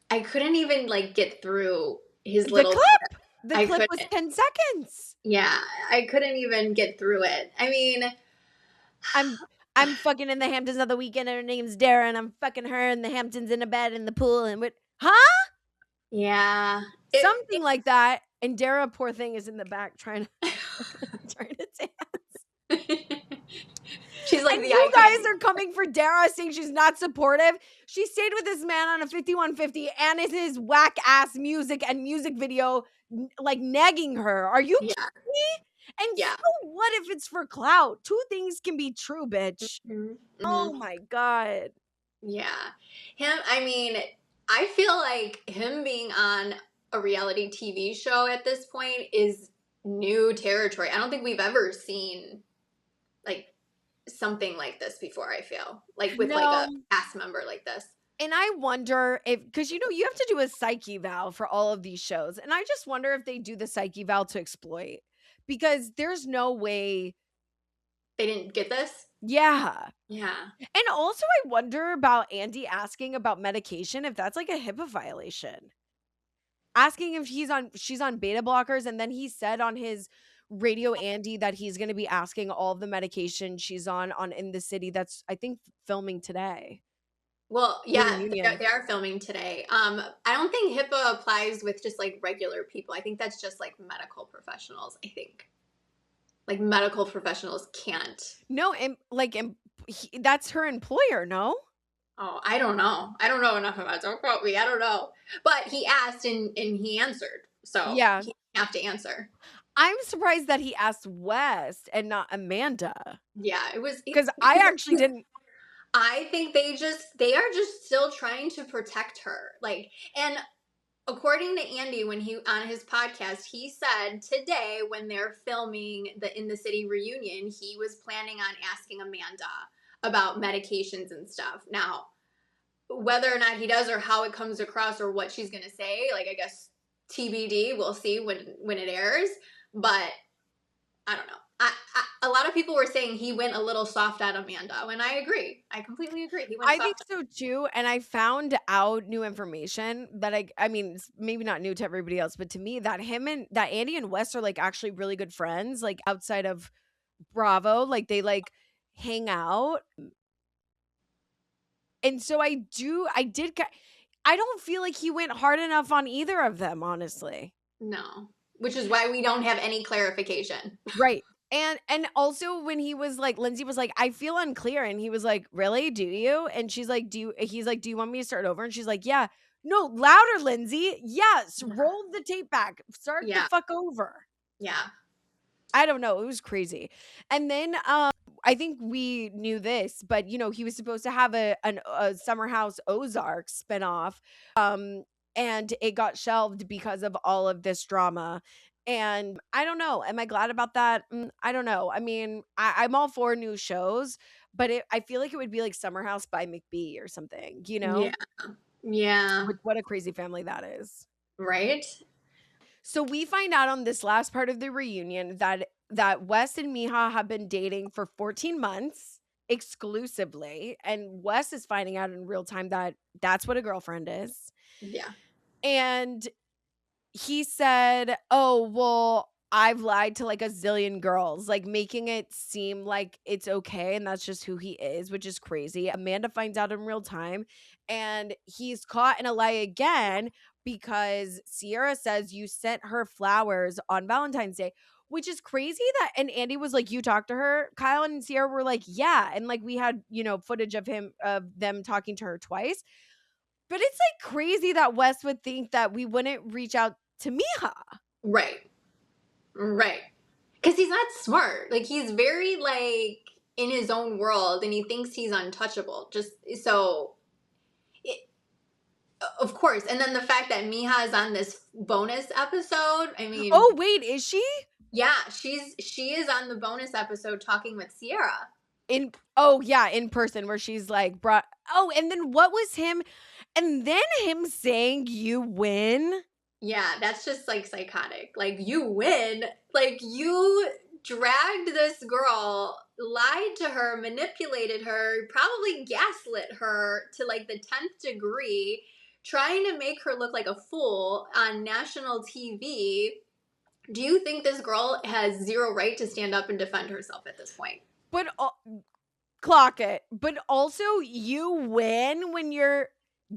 I couldn't even like get through his
the
little
clip, the
I
clip
couldn't.
was 10 seconds.
Yeah, I couldn't even get through it. I mean,
I'm I'm fucking in the Hamptons of the weekend, and her name's Dara, and I'm fucking her in the Hamptons in a bed in the pool, and what? Huh?
yeah.
Something like that. And Dara, poor thing, is in the back trying to trying to dance.
She's like
And
the
you
eye
guys
candy.
are coming for Dara, saying she's not supportive. She stayed with this man on a 5150, and it's his whack ass music and music video, like nagging her. Are you
Yeah,
kidding me? And
yeah.
so what if it's for clout? Two things can be true, bitch.
Mhm, mhm.
Oh my God.
Yeah. I mean, I feel like him being on a reality TV show at this point is new territory. I don't think we've ever seen like something like this before, I feel. Like with like a
No.
cast member like this.
And I wonder if, because you have to do a psyche val for all of these shows. And I just wonder if they do the psyche val to exploit, because there's no way.
They didn't get this?
Yeah.
Yeah.
And also, I wonder about Andy asking about medication, if that's like a HIPAA violation. Asking if she's on beta blockers, and then he said on his radio Andy that he's going to be asking all of the medication she's on In the City, that's I think filming today.
Well,
The
yeah,
reunion.
they are filming today. I don't think HIPAA applies with just like regular people. I think that's just like medical professionals. I think like medical professionals can't.
No, and that's her employer, no?
Oh, I don't know. I don't know enough about it. Don't quote me. I don't know. But he asked and he answered. So
Yeah.
he have to answer.
I'm surprised that he asked West and not Amanda,
Yeah, it was
because I actually didn't.
I think they are just still trying to protect her. Like, and according to Andy, when he on his podcast, he said today when they're filming the In the City reunion, he was planning on asking Amanda about medications and stuff. Now, whether or not he does or how it comes across or what she's gonna say, like I guess TBD, we'll see when it airs. But I don't know. A lot of people were saying he went a little soft at Amanda, and I agree. I completely agree. He went
I think
soft.
so too, and I found out new information that I mean, it's maybe not new to everybody else, but to me, that Andy and Wes are like actually really good friends, like outside of Bravo, like they like hang out. And so I don't feel like he went hard enough on either of them, honestly.
No, which is why we don't have any clarification.
Right. And also when he was like, Lindsay was like, I feel unclear. And he was like, really? Do you? And she's like, he's like, do you want me to start over? And she's like, yeah. No, louder, Lindsay. Yes. Roll the tape back. Start the
Yeah,
fuck over.
yeah,
I don't know. It was crazy. And then I think we knew this, but he was supposed to have a Summer House Ozark spinoff. And it got shelved because of all of this drama. And I don't know. Am I glad about that? I don't know. I mean, I'm all for new shows, but I feel like it would be like Summer House by McBee or something,
yeah, yeah.
Like, what a crazy family that is.
Right?
So we find out on this last part of the reunion that Wes and Miha have been dating for 14 months exclusively, and Wes is finding out in real time that that's what a girlfriend is.
Yeah,
And he said, "Oh, well, I've lied to like a zillion girls," like making it seem like it's okay and that's just who he is, which is crazy. Amanda finds out in real time, and he's caught in a lie again because Sierra says you sent her flowers on Valentine's Day, which is crazy. And Andy was like, "You talked to her?" Kyle and Sierra were like, "Yeah." And like we had, footage of them talking to her twice. But it's like crazy that Wes would think that we wouldn't reach out to Miha.
Right. Right. Because he's not smart. Like, he's very, like, in his own world, and he thinks he's untouchable. Just so, it, of course. And then the fact that Miha is on this bonus episode. I mean,
Oh, wait, is she?
yeah, she is on the bonus episode talking with Sierra.
In person, where she's like and then what was him, and then him saying you win.
Yeah, that's just like psychotic. Like, you win. Like, you dragged this girl, lied to her, manipulated her, probably gaslit her to like the 10th degree, trying to make her look like a fool on national TV. Do you think this girl has zero right to stand up and defend herself at this point?
But clock it. But also, you win when you're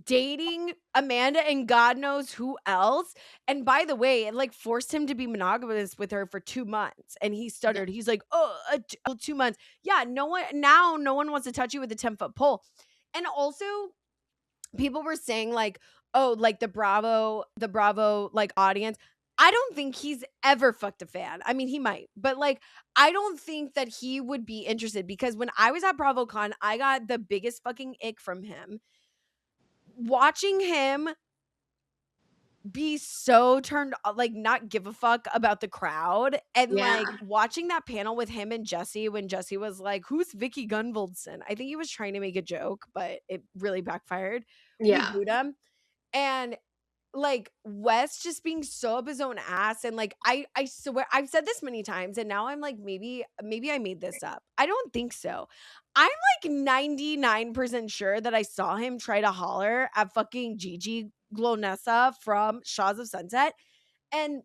dating Amanda and God knows who else. And by the way, it like forced him to be monogamous with her for 2 months. And he stuttered. He's like, 2 months. Yeah, no one wants to touch you with a 10-foot pole. And also, people were saying like, oh, like the Bravo like audience. I don't think he's ever fucked a fan. I mean, he might, but like, I don't think that he would be interested, because when I was at BravoCon, I got the biggest fucking ick from him. Watching him be so turned, like, not give a fuck about the crowd, and
Yeah.
like watching that panel with him and Jesse, when Jesse was like, "Who's Vicky Gunvalson?" I think he was trying to make a joke, but it really backfired. We
Yeah.
booed him, and like Wes just being so up his own ass, and like I swear I've said this many times, and now I'm like, maybe I made this up. I don't think so. I'm like 99% sure that I saw him try to holler at fucking Gigi Glonessa from Shaws of Sunset, and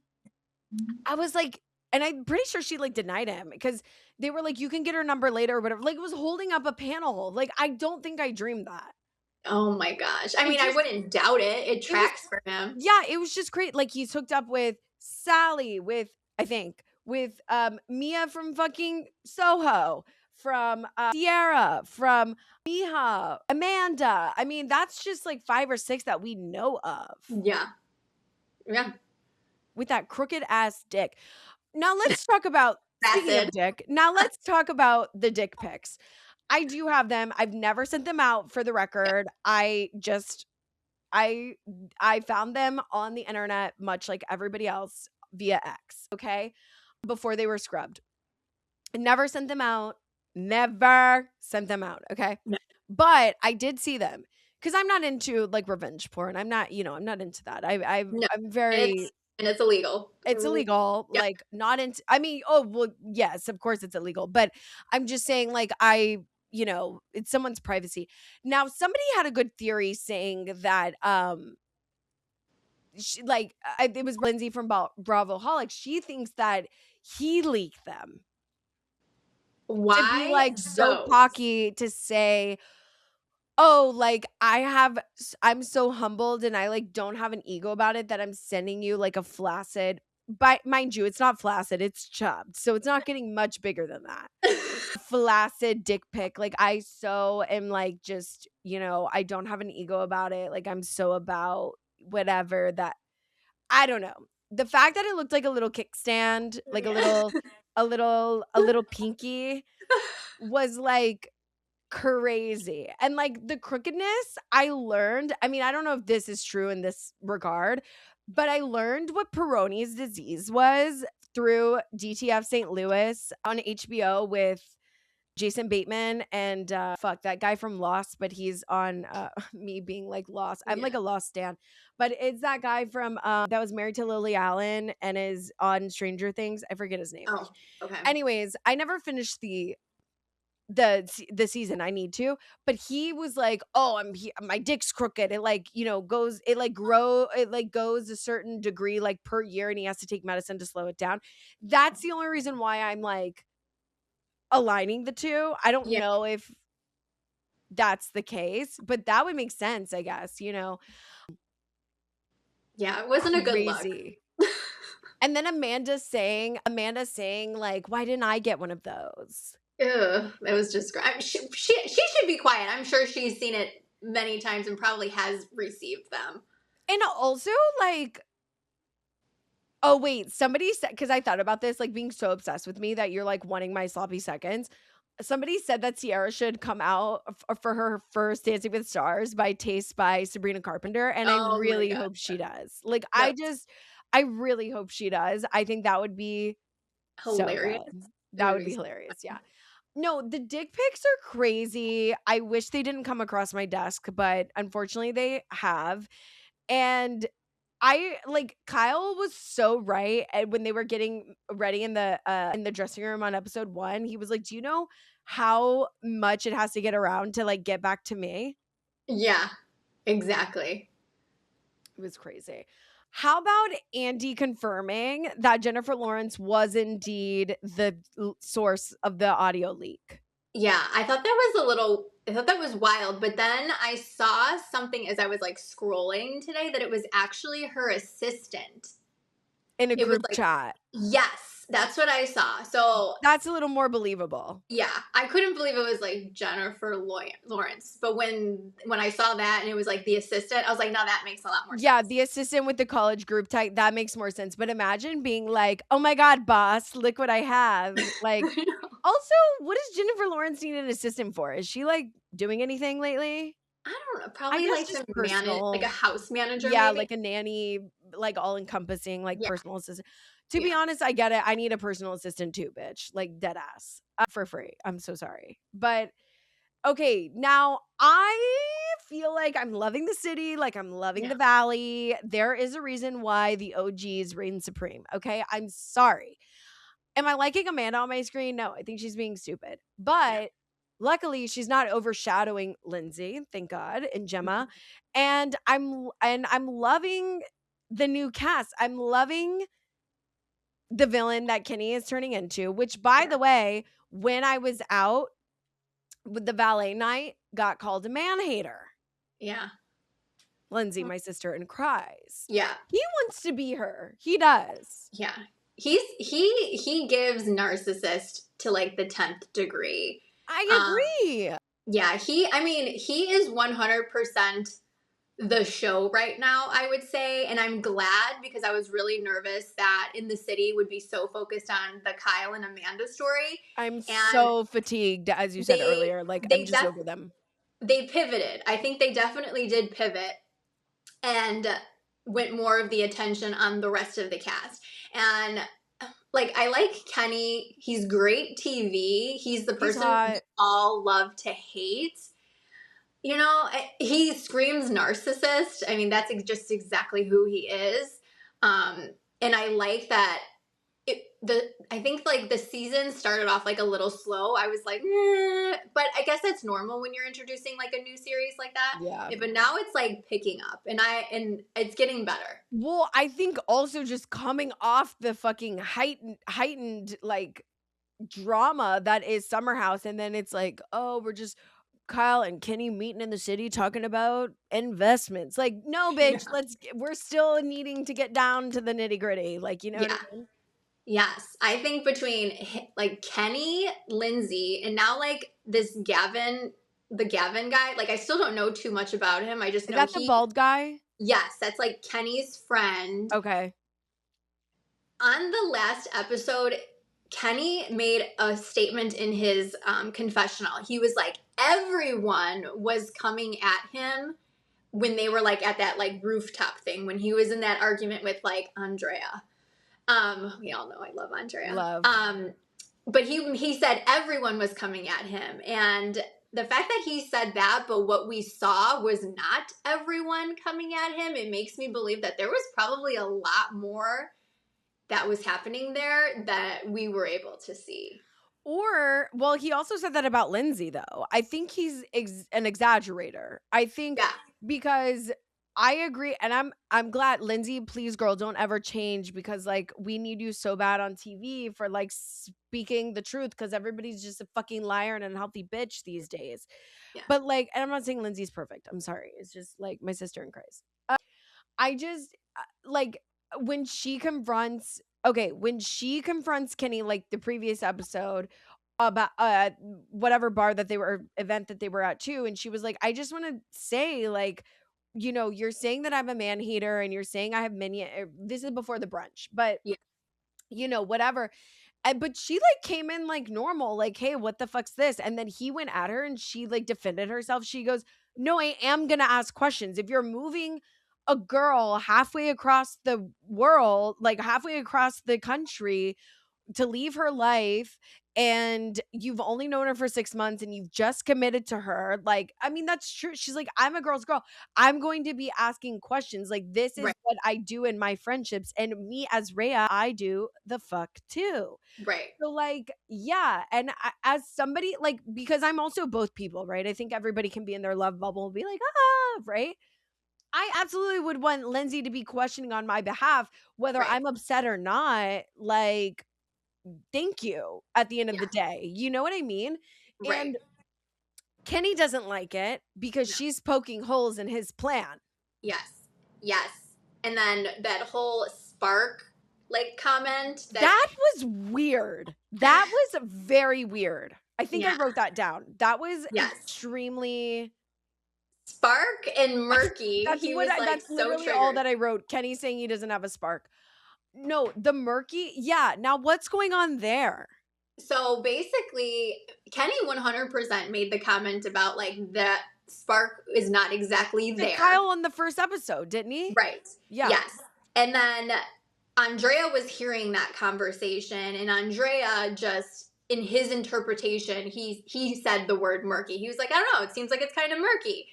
I was like, and I'm pretty sure she like denied him, because they were like, you can get her number later or whatever. Like, it was holding up a panel. Like, I don't think I dreamed that.
Oh my gosh. I
It
mean, I
just
wouldn't doubt it. It
it was
tracks for him.
Yeah, it was just great. Like, he's hooked up with Sally, with Mia from fucking Soho, from Sierra, from Miha, Amanda. I mean, that's just like 5 or 6 that we know of.
Yeah. Yeah.
With that crooked ass dick. Now let's talk about speaking of
Acid.
dick. Now let's talk about the dick pics. I do have them. I've never sent them out, for the record. I found them on the internet, much like everybody else, via X, okay? Before they were scrubbed. I never sent them out. Never sent them out, okay?
No.
But I did see them, because I'm not into like revenge porn. I'm not into that.
No.
I'm very
It's illegal.
It's illegal.
Yep.
Like, not into, I mean, well, yes, of course it's illegal, but I'm just saying, like, it's someone's privacy. Now, somebody had a good theory saying that it was Lindsay from Bravoholic. She thinks that he leaked them
Why?
to be like so cocky, to say, oh, like, I'm so humbled, and I like don't have an ego about it, that I'm sending you like a flaccid, but mind you, it's not flaccid, it's chubbed, so it's not getting much bigger than that. Flaccid dick pic. Like, I so am like, just, I don't have an ego about it. Like, I'm so about whatever that, I don't know. The fact that it looked like a little kickstand, like a little pinky, was like crazy. And like the crookedness, I learned, I mean, I don't know if this is true in this regard, but I learned what Peyronie's disease was through DTF St. Louis on HBO with Jason Bateman and that guy from Lost, but he's on me being like Lost. I'm like a Lost stan, but it's that guy from that was married to Lily Allen and is on Stranger Things. I forget his name.
Oh, okay.
Anyways, I never finished the season. I need to, but he was like, oh, my dick's crooked, it like goes, it like goes a certain degree like per year, and he has to take medicine to slow it down. That's the only reason why I'm like aligning the two. I don't know if that's the case, but that would make sense, I guess.
Yeah, it wasn't a good look.
And then Amanda saying like, why didn't I get one of those?
Ugh, that was just she should be quiet. I'm sure she's seen it many times and probably has received them.
And also, like, Oh, wait, somebody said, because I thought about this, like, being so obsessed with me that you're, like, wanting my sloppy seconds. Somebody said that Ciara should come out for her first Dancing with Stars by Taste by Sabrina Carpenter, and I
Oh my
really
god.
hope she does. Like,
That's
I really hope she does. I think that would be so
hilarious.
good.
It
That
would
would
be
be
so
hilarious, yeah.
funny.
No, the dick pics are crazy. I wish they didn't come across my desk, but unfortunately they have. And I like Kyle was so right, and when they were getting ready in the dressing room on episode 1, he was like, "Do you know how much it has to get around to like get back to me?"
Yeah, exactly.
It was crazy. How about Andy confirming that Jennifer Lawrence was indeed the source of the audio leak?
Yeah, I thought that was wild, but then I saw something as I was like scrolling today that it was actually her assistant.
In a
It was
group
like,
chat.
yes, that's what I saw. So,
That's a little more believable.
yeah, I couldn't believe it was like Jennifer Lawrence. But when I saw that and it was like the assistant, I was like, no, that makes a lot more
Yeah,
sense.
the assistant with the college group type, that makes more sense. But imagine being like, "Oh my god, boss, look what I have." Like, also, what does Jennifer Lawrence need an assistant for? Is she like doing anything lately?
I don't know,
I
probably
guess
like
just
to manage, like a
personal.
house manager,
Yeah,
maybe.
like a nanny, like all encompassing, like
Yeah,
personal assistant. To be
yeah,
honest, I get it. I need a personal assistant too, bitch. Like dead ass. For free. I'm so sorry. But okay, now I feel like I'm loving the city, like I'm loving
yeah,
the valley. There is a reason why the OGs reign supreme. Okay, I'm sorry. Am I liking Amanda on my screen? No, I think she's being stupid.
yeah.
But luckily, she's not overshadowing Lindsay, thank God, and Gemma.
Mhm.
And I'm loving the new cast. I'm loving the villain that Kenny is turning into, which by
Yeah,
the way, when I was out with the valet night, got called a man hater.
yeah,
Lindsay, my sister, and cries.
yeah.
He wants to be her. He does.
Yeah. He gives narcissist to like the 10th degree.
I
Um
agree.
yeah, he is 100% the show right now, I would say, and I'm glad because I was really nervous that In the City would be so focused on the Kyle and Amanda story,
I'm
and
so fatigued, as you said
they
earlier. Like, I'm
they
just
def
over them.
they pivoted. I think they definitely did pivot and went more of the attention on the rest of the cast. And like I like Kenny. He's great TV. He's the
He's
person we
hot.
all love to hate. You know, he screams narcissist. I mean, that's just exactly who he is. And I like that I think like the season started off like a little slow. I was like, but I guess that's normal when you're introducing like a new series like that.
Yeah.
But now it's like picking up, and it's getting better.
Well, I think also just coming off the fucking heightened like drama that is Summer House, and then it's like, oh, we're just Kyle and Kenny meeting in the city talking about investments. Like, no, bitch,
Yeah,
we're still needing to get down to the nitty gritty. Like, you know what I
yeah,
mean?
yes. I think between like Kenny, Lindsay, and now like this Gavin, the Gavin guy. Like I still don't know too much about him. I just
Is
know
that the
he.
bald guy?
Yes, that's like Kenny's friend.
Okay.
On the last episode, Kenny made a statement in his confessional. He was like, everyone was coming at him when they were like at that like rooftop thing, when he was in that argument with like Andrea. We all know I love Andrea.
Love.
But he said everyone was coming at him. And the fact that he said that, but what we saw was not everyone coming at him, it makes me believe that there was probably a lot more that was happening there that we were able to see.
Or, well, he also said that about Lindsay, though. I think he's an exaggerator. I think
Yeah,
because I agree, and I'm glad, Lindsay. Please, girl, don't ever change because like we need you so bad on TV for like speaking the truth because everybody's just a fucking liar and an unhealthy bitch these days.
yeah,
But like, and I'm not saying Lindsay's perfect. I'm sorry. It's just like my sister in Christ. I just like when she confronts Kenny like the previous episode about whatever bar that they were event that they were at too, and she was like, I just want to say like you're saying that I'm a man hater and you're saying I have many, this is before the brunch, but
Yeah.
whatever. But she like came in like normal, like, hey, what the fuck's this? And then he went at her and she like defended herself. She goes, no, I am gonna ask questions. If you're moving a girl halfway across the world, like halfway across the country, to leave her life, and you've only known her for 6 months and you've just committed to her, like, I mean, that's true. She's like, I'm a girl's girl. I'm going to be asking questions. Like, this is
Right.
what I do in my friendships, and me as Rhea, I do the fuck too.
Right.
So, like, yeah, and as somebody, like, because I'm also both people, right? I think everybody can be in their love bubble and be like, right? I absolutely would want Lindsay to be questioning on my behalf, whether
Right.
I'm upset or not. Like, thank you at the end of
Yeah.
the day. You know what I mean?
Right.
And Kenny doesn't like it because
No.
she's poking holes in his plan.
Yes. Yes. And then that whole spark like comment that
That was weird. That was very weird. I think I
yeah.
wrote that down. That was
Yes.
extremely
Spark and murky.
that's
He
what
was like
that's
so
literally all
triggered.
that I wrote. Kenny saying he doesn't have a spark. No, the murky. Yeah. Now what's going on there?
So basically, Kenny 100% made the comment about like that spark is not exactly
Said
there.
Kyle on the first episode, didn't he?
Right.
Yeah.
Yes. And then Andrea was hearing that conversation, and Andrea just in his interpretation, he said the word murky. He was like, I don't know, it seems like it's kind of murky.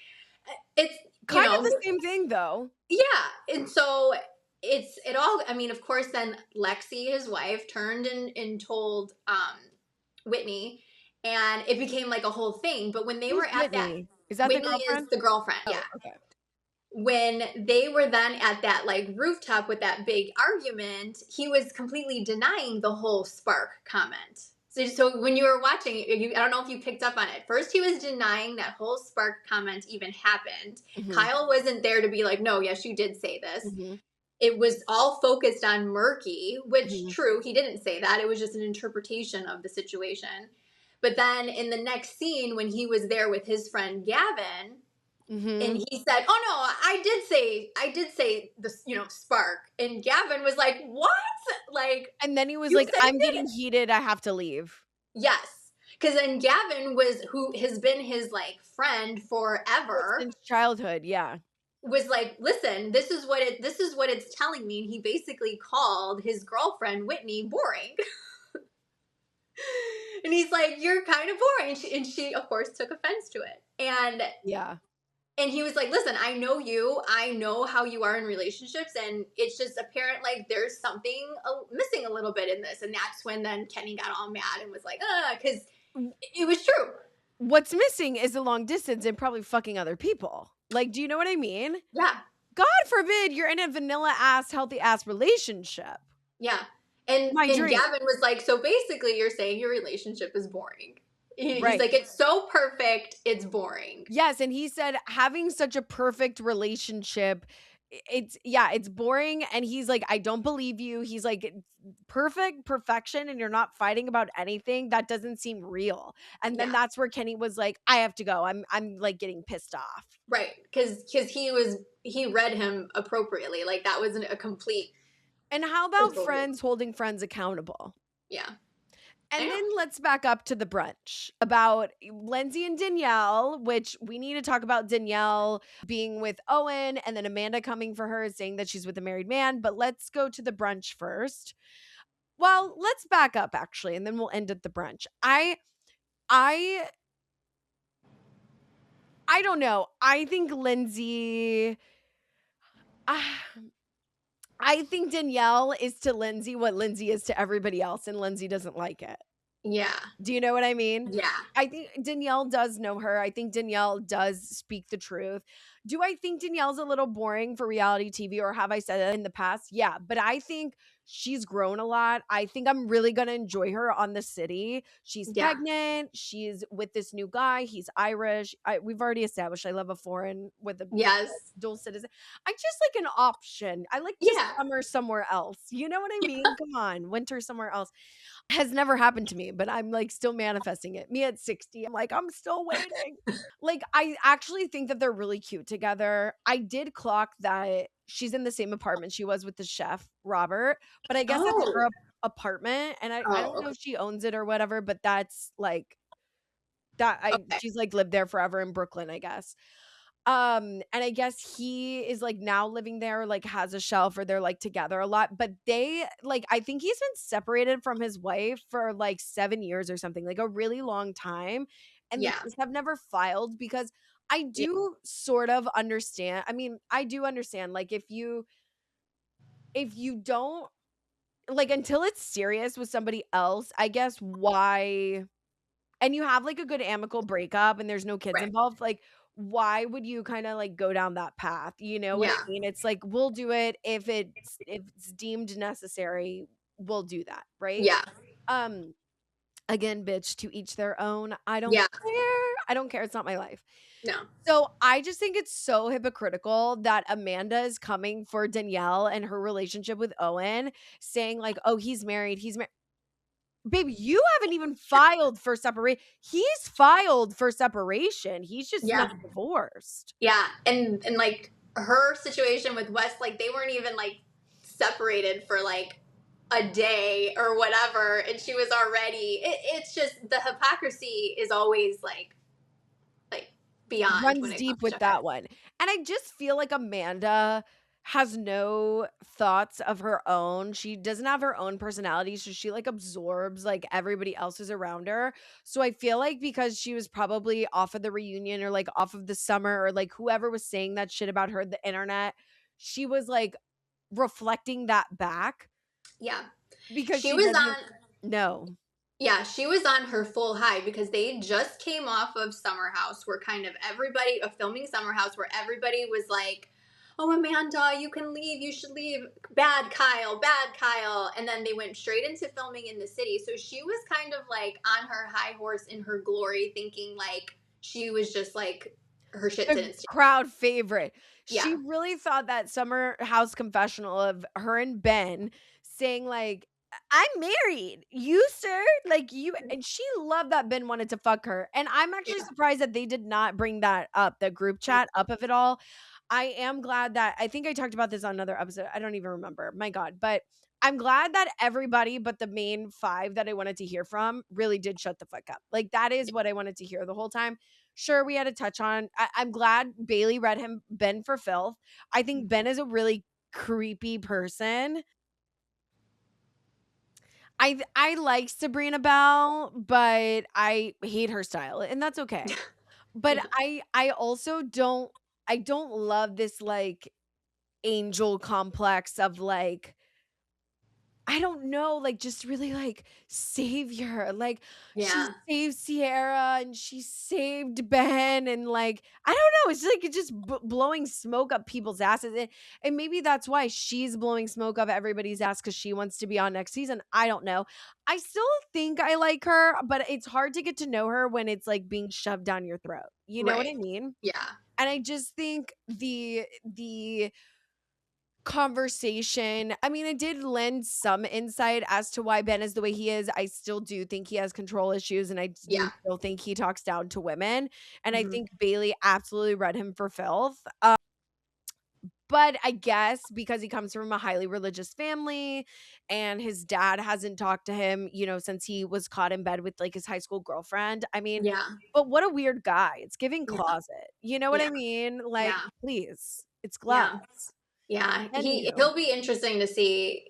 It's you
Kind of
know,
the same thing though.
yeah. And so it all I mean, of course then Lexi, his wife, turned and told Whitney, and it became like a whole thing. But when they
Who's
were at that
Whitney? Is that the
Whitney is
girlfriend?
the girlfriend, yeah.
Oh, okay.
When they were then at that like rooftop with that big argument, he was completely denying the whole spark comment. So when you were watching, I don't know if you picked up on it. First, he was denying that whole spark comment even happened.
Mhm.
Kyle wasn't there to be like, no, yes, you did say this.
Mhm.
It was all focused on murky, which
Mhm.
true, he didn't say that. It was just an interpretation of the situation. But then in the next scene, when he was there with his friend Gavin, and
Mhm.
he said, "Oh no, I did say this, spark." And Gavin was like, "What? Like
And then he was
you
like,
said
"I'm
you
getting
did it?"
heated. I have to leave."
Yes, because then Gavin was who has been his like friend
Oh,
forever.
since childhood, yeah.
Was like, listen, this is what it's telling me. And he basically called his girlfriend Whitney boring. And he's like, you're kind of boring. And she of course took offense to it.
Yeah.
And he was like, listen, I know you. I know how you are in relationships. And it's just apparent like there's something missing a little bit in this. And that's when then Kenny got all mad and was like, because it was true.
What's missing is the long distance and probably fucking other people. Like, do you know what I mean?
Yeah.
God forbid you're in a vanilla ass, healthy ass relationship.
Yeah. And
My dream.
Gavin was like, so basically you're saying your relationship is boring. He's
Right.
like, it's so perfect, it's boring.
Yes, and he said having such a perfect relationship, it's boring. And he's like, I don't believe you. He's like, perfection, and you're not fighting about anything. That doesn't seem real. And then
Yeah.
that's where Kenny was like, I have to go. I'm like getting pissed off.
Right. Because he read him appropriately. Like that wasn't a complete.
And how about friends holding friends accountable?
Yeah.
And then let's back up to the brunch about Lindsay and Danielle, which we need to talk about Danielle being with Owen and then Amanda coming for her saying that she's with a married man. But let's go to the brunch first. Well, let's back up actually, and then we'll end at the brunch. I don't know. I think Lindsay I think Danielle is to Lindsay what Lindsay is to everybody else, and Lindsay doesn't like it.
Yeah.
Do you know what I mean?
Yeah.
I think Danielle does know her. I think Danielle does speak the truth. Do I think Danielle's a little boring for reality TV, or have I said that in the past? Yeah, but I think she's grown a lot. I think I'm really going to enjoy her on The City. She's
Yeah.
pregnant. She's with this new guy. He's Irish. We've already established I love a foreign with a
Yes.
dual citizen. I just like an option. I like
Yeah.
summer somewhere else. You know what I mean? Come on, winter somewhere else. Has never happened to me, but I'm like still manifesting it. Me at 60, I'm like, I'm still waiting. Like, I actually think that they're really cute together. I did clock that she's in the same apartment she was with the chef, Robert, but I guess that's
Oh.
her apartment, and I don't
Oh,
know
okay.
if she owns it or whatever, but that's, like that I
Okay.
she's, like, lived there forever in Brooklyn, I guess. And I guess he is, like, now living there, like, has a shelf or they're, like, together a lot, but they like, I think he's been separated from his wife for, like, 7 years or something, like, a really long time, and they
Yeah.
just have never filed because I
Yeah.
do sort of understand. I mean, I do understand, like, if you don't like, until it's serious with somebody else, I guess why and you have, like, a good amicable breakup and there's no kids
Right.
involved, like, why would you kinda, like, go down that path, you know what I
Yeah.
mean? It's like, we'll do it if it's deemed necessary, we'll do that, right?
Yeah.
Um, again, bitch, to each their own.
Yeah.
I don't care, it's not my life.
No.
So, I just think it's so hypocritical that Amanda is coming for Danielle and her relationship with Owen, saying like, "Oh, he's married." Babe, you haven't even filed for separation. He's filed for separation. He's just not
Yeah.
divorced.
Yeah. And like her situation with Wes, like they weren't even like separated for like a day or whatever, and she was already. It's just the hypocrisy is always like beyond when
Runs
it
deep
comes
with
to her.
that one. And I just feel like Amanda has no thoughts of her own. She doesn't have her own personality, so she like absorbs like everybody else's around her. So I feel like because she was probably off of the reunion or like off of the summer or like whoever was saying that shit about her the internet, she was like reflecting that back
Yeah.
because
She
she
was
doesn't
on
know.
Yeah, she was on her full high because they just came off of Summer House, where kind of everybody of filming Summer House, where everybody was like, "Oh, Amanda, you can leave. You should leave. Bad Kyle, bad Kyle." And then they went straight into filming in the city. So she was kind of like on her high horse in her glory, thinking like she was just like her shit
The
didn't stink.
crowd favorite. She
Yeah,
really thought that Summer House confessional of her and Ben saying like, "I'm married. You, sir?" Like, you and she loved that Ben wanted to fuck her, and I'm actually
yeah,
surprised that they did not bring that up, the group chat up of it all. I am glad that I think I talked about this on another episode, I don't even remember, my god, but I'm glad that everybody but the main 5 that I wanted to hear from really did shut the fuck up. Like, that is what I wanted to hear the whole time. Sure, we had a touch on I'm glad Bailey read him Ben for filth. I think Ben is a really creepy person. I like Sabrina Bell, but I hate her style, and that's okay. But
yeah,
I also don't love this, like, angel complex of, like, I don't know, like, just really, like, savior, like, she
yeah,
saved Sierra and she saved Ben and, like, I don't know, it's like it's just blowing smoke up people's asses, and maybe that's why she's blowing smoke up everybody's ass because she wants to be on next season, I don't know. I still think I like her, but it's hard to get to know her when it's, like, being shoved down your throat, you know what
right,
I mean?
yeah,
And I just think the conversation. I mean, it did lend some insight as to why Ben is the way he is. I still do think he has control issues, and I do
yeah,
still think he talks down to women, and I
hmm
think Bailey absolutely read him for filth. But I guess because he comes from a highly religious family and his dad hasn't talked to him, since he was caught in bed with, like, his high school girlfriend. I mean,
yeah,
but what a weird guy. It's giving
yeah,
closet. You know what
yeah,
I mean? Like,
yeah,
please. It's
yeah.
gloves.
Yeah,
Anywho.
he'll be interesting to see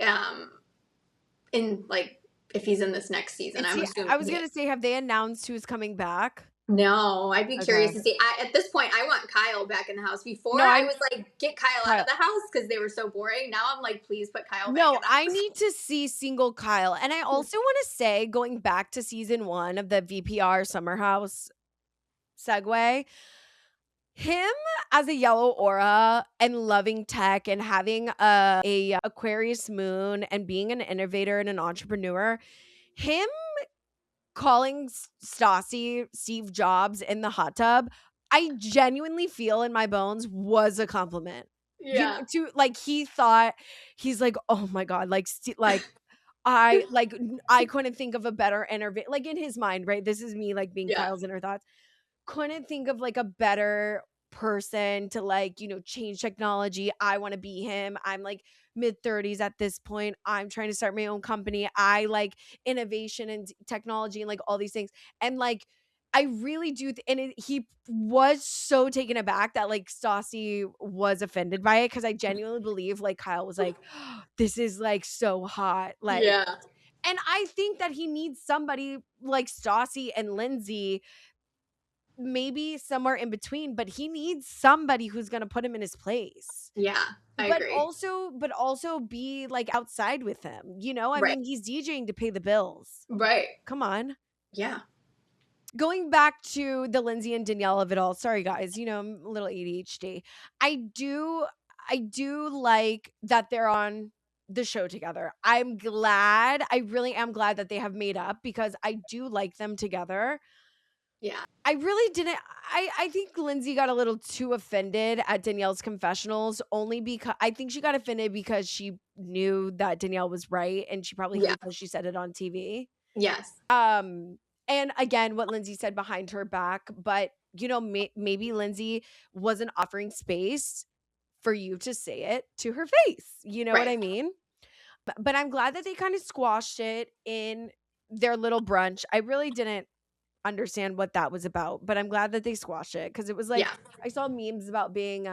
in like if he's in this next season.
And
I'm
see,
assuming
I was
he is.
gonna say, have they announced who's coming back?
No, I'd be
Okay.
curious to see. At this point, I want Kyle back in the house. Before,
No,
I
I
was like, get Kyle out of
Kyle.
the house because they were so boring. Now I'm like, please put Kyle back
No,
in the
I
house.
need to see single Kyle. And I also wanna say, going back to season 1 of the VPR Summer House segue, him as a yellow aura and loving tech and having a Aquarius moon and being an innovator and an entrepreneur, him calling Stassi Steve Jobs in the hot tub, I genuinely feel in my bones was a compliment.
Yeah.
To like he thought he's like, "Oh my god, like I couldn't think of a better like in his mind, right? This is me like being
Yeah.
Kyle's inner thoughts. couldn't think of like a better person to like, change technology. I want to be him. I'm like mid 30s at this point. I'm trying to start my own company. I like innovation and technology and like all these things. And like I really do he was so taken aback that like Stassi was offended by it, cuz I genuinely believe like Kyle was like, this is like so hot. Like,
Yeah.
and I think that he needs somebody like Stassi and Lindsay, maybe somewhere in between, but he needs somebody who's going to put him in his place.
Yeah. I
But
agree.
also be like outside with him. I
Right.
mean, he's DJing to pay the bills.
Right.
Come on.
Yeah.
Going back to the Lindsay and Danielle of it all. Sorry guys, I'm a little ADHD. I do like that they're on the show together. I really am glad that they have made up, because I do like them together.
Yeah.
I really didn't. I think Lindsay got a little too offended at Danielle's confessionals, only because I think she got offended because she knew that Danielle was right, and she probably
Yeah.
hates that she said it on TV.
Yes.
And again, what Lindsay said behind her back, but maybe Lindsay wasn't offering space for you to say it to her face. You know what
Right.
I mean? But I'm glad that they kind of squashed it in their little brunch. I really didn't understand what that was about, but I'm glad that they squashed it, because it was like
Yeah.
I saw memes about being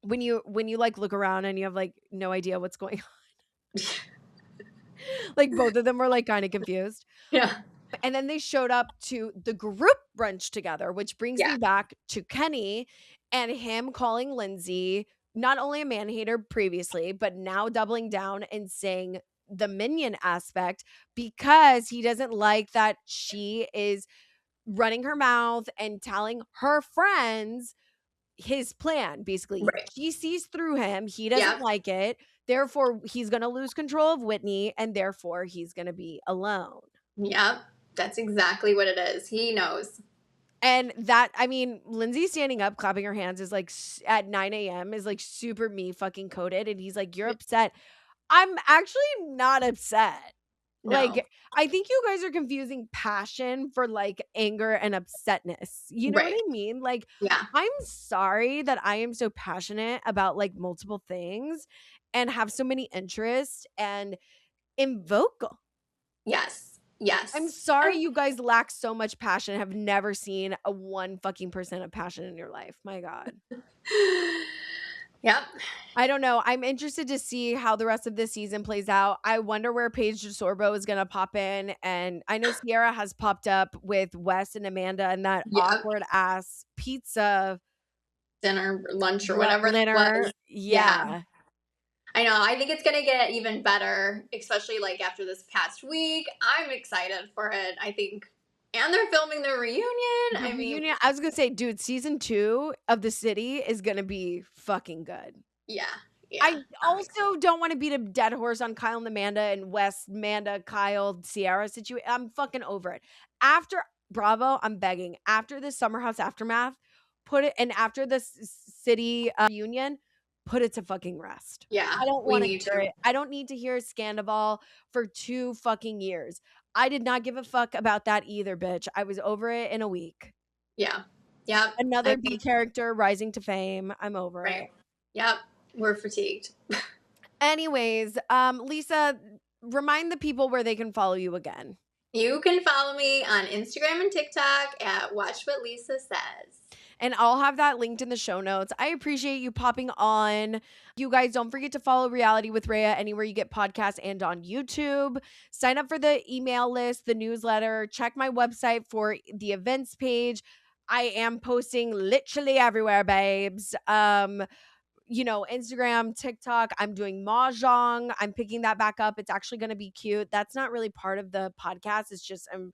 when you like look around and you have like no idea what's going on. Like both of them were like kind of confused.
Yeah.
And then they showed up to the group brunch together, which brings
Yeah.
me back to Kenny and him calling Lindsay not only a man hater previously, but now doubling down and saying the minion aspect, because he doesn't like that she is running her mouth and telling her friends his plan. Basically,
Right.
she sees through him. He
Yeah.
doesn't like it. Therefore, he's going to lose control of Whitney, and therefore he's going to be alone.
Yep. That's exactly what it is. He knows.
And that, I mean, Lindsay standing up, clapping her hands is like at 9 a.m. is like super me fucking coded. And he's like, you're upset. I'm actually not upset.
No.
Like, I think you guys are confusing passion for like anger and upsetness. You know what
Right.
I mean? Like,
Yeah.
I'm sorry that I am so passionate about like multiple things and have so many interests and invoke.
Yes.
I'm
Yes.
sorry you guys lack so much passion, have never seen a 1 fucking percent of passion in your life. My God.
Yep.
I don't know. I'm interested to see how the rest of this season plays out. I wonder where Paige DeSorbo is going to pop in. And I know Sierra has popped up with Wes and Amanda and that
Yep.
awkward ass pizza
Dinner, lunch, or whatever that
dinner.
was. Yeah.
Yeah.
I know. I think it's going to get even better, especially like after this past week. I'm excited for it. I think. And they're filming the reunion.
The
I mean,
reunion. I was going to say, dude, season 2 of The City is going to be fucking good.
yeah. Yeah.
I also don't want to beat a dead horse on Kyle and Amanda and Wes, Amanda, Kyle, Sierra situation. I'm fucking over it. After Bravo, I'm begging. After the Summer House aftermath, put it, and after the city reunion, put it to fucking rest.
Yeah.
I don't
We
want to
need
hear
to.
it. I don't need to hear Scandival for 2 fucking years. I did not give a fuck about that either, bitch. I was over it in a week.
Yeah. Yep.
Another B character rising to fame. I'm over it.
Right. Yep. We're fatigued.
Anyways, Lisa, remind the people where they can follow you again.
You can follow me on Instagram and TikTok at Watch What Lisa Says.
And I'll have that linked in the show notes. I appreciate you popping on. You guys, don't forget to follow Reality with Raya anywhere you get podcasts and on YouTube. Sign up for the email list, the newsletter. Check my website for the events page. I am posting literally everywhere, babes. Instagram, TikTok. I'm doing mahjong. I'm picking that back up. It's actually going to be cute. That's not really part of the podcast. It's just I'm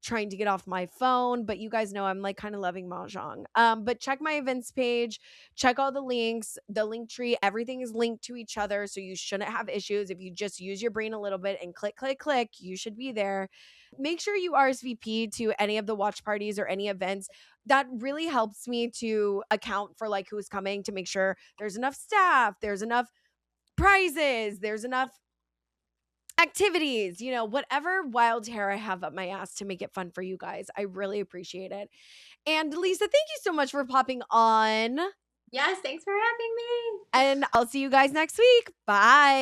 trying to get off my phone, but you guys know I'm like kind of loving mahjong. But check my events page, check all the links, the link tree, everything is linked to each other. So you shouldn't have issues. If you just use your brain a little bit and click, click, click, you should be there. Make sure you RSVP to any of the watch parties or any events. That really helps me to account for like who's coming, to make sure there's enough staff, there's enough prizes, there's enough activities, you know, whatever wild hair I have up my ass to make it fun for you guys. I really appreciate it. And Lisa, thank you so much for popping on.
Yes, thanks for having me.
And I'll see you guys next week. Bye.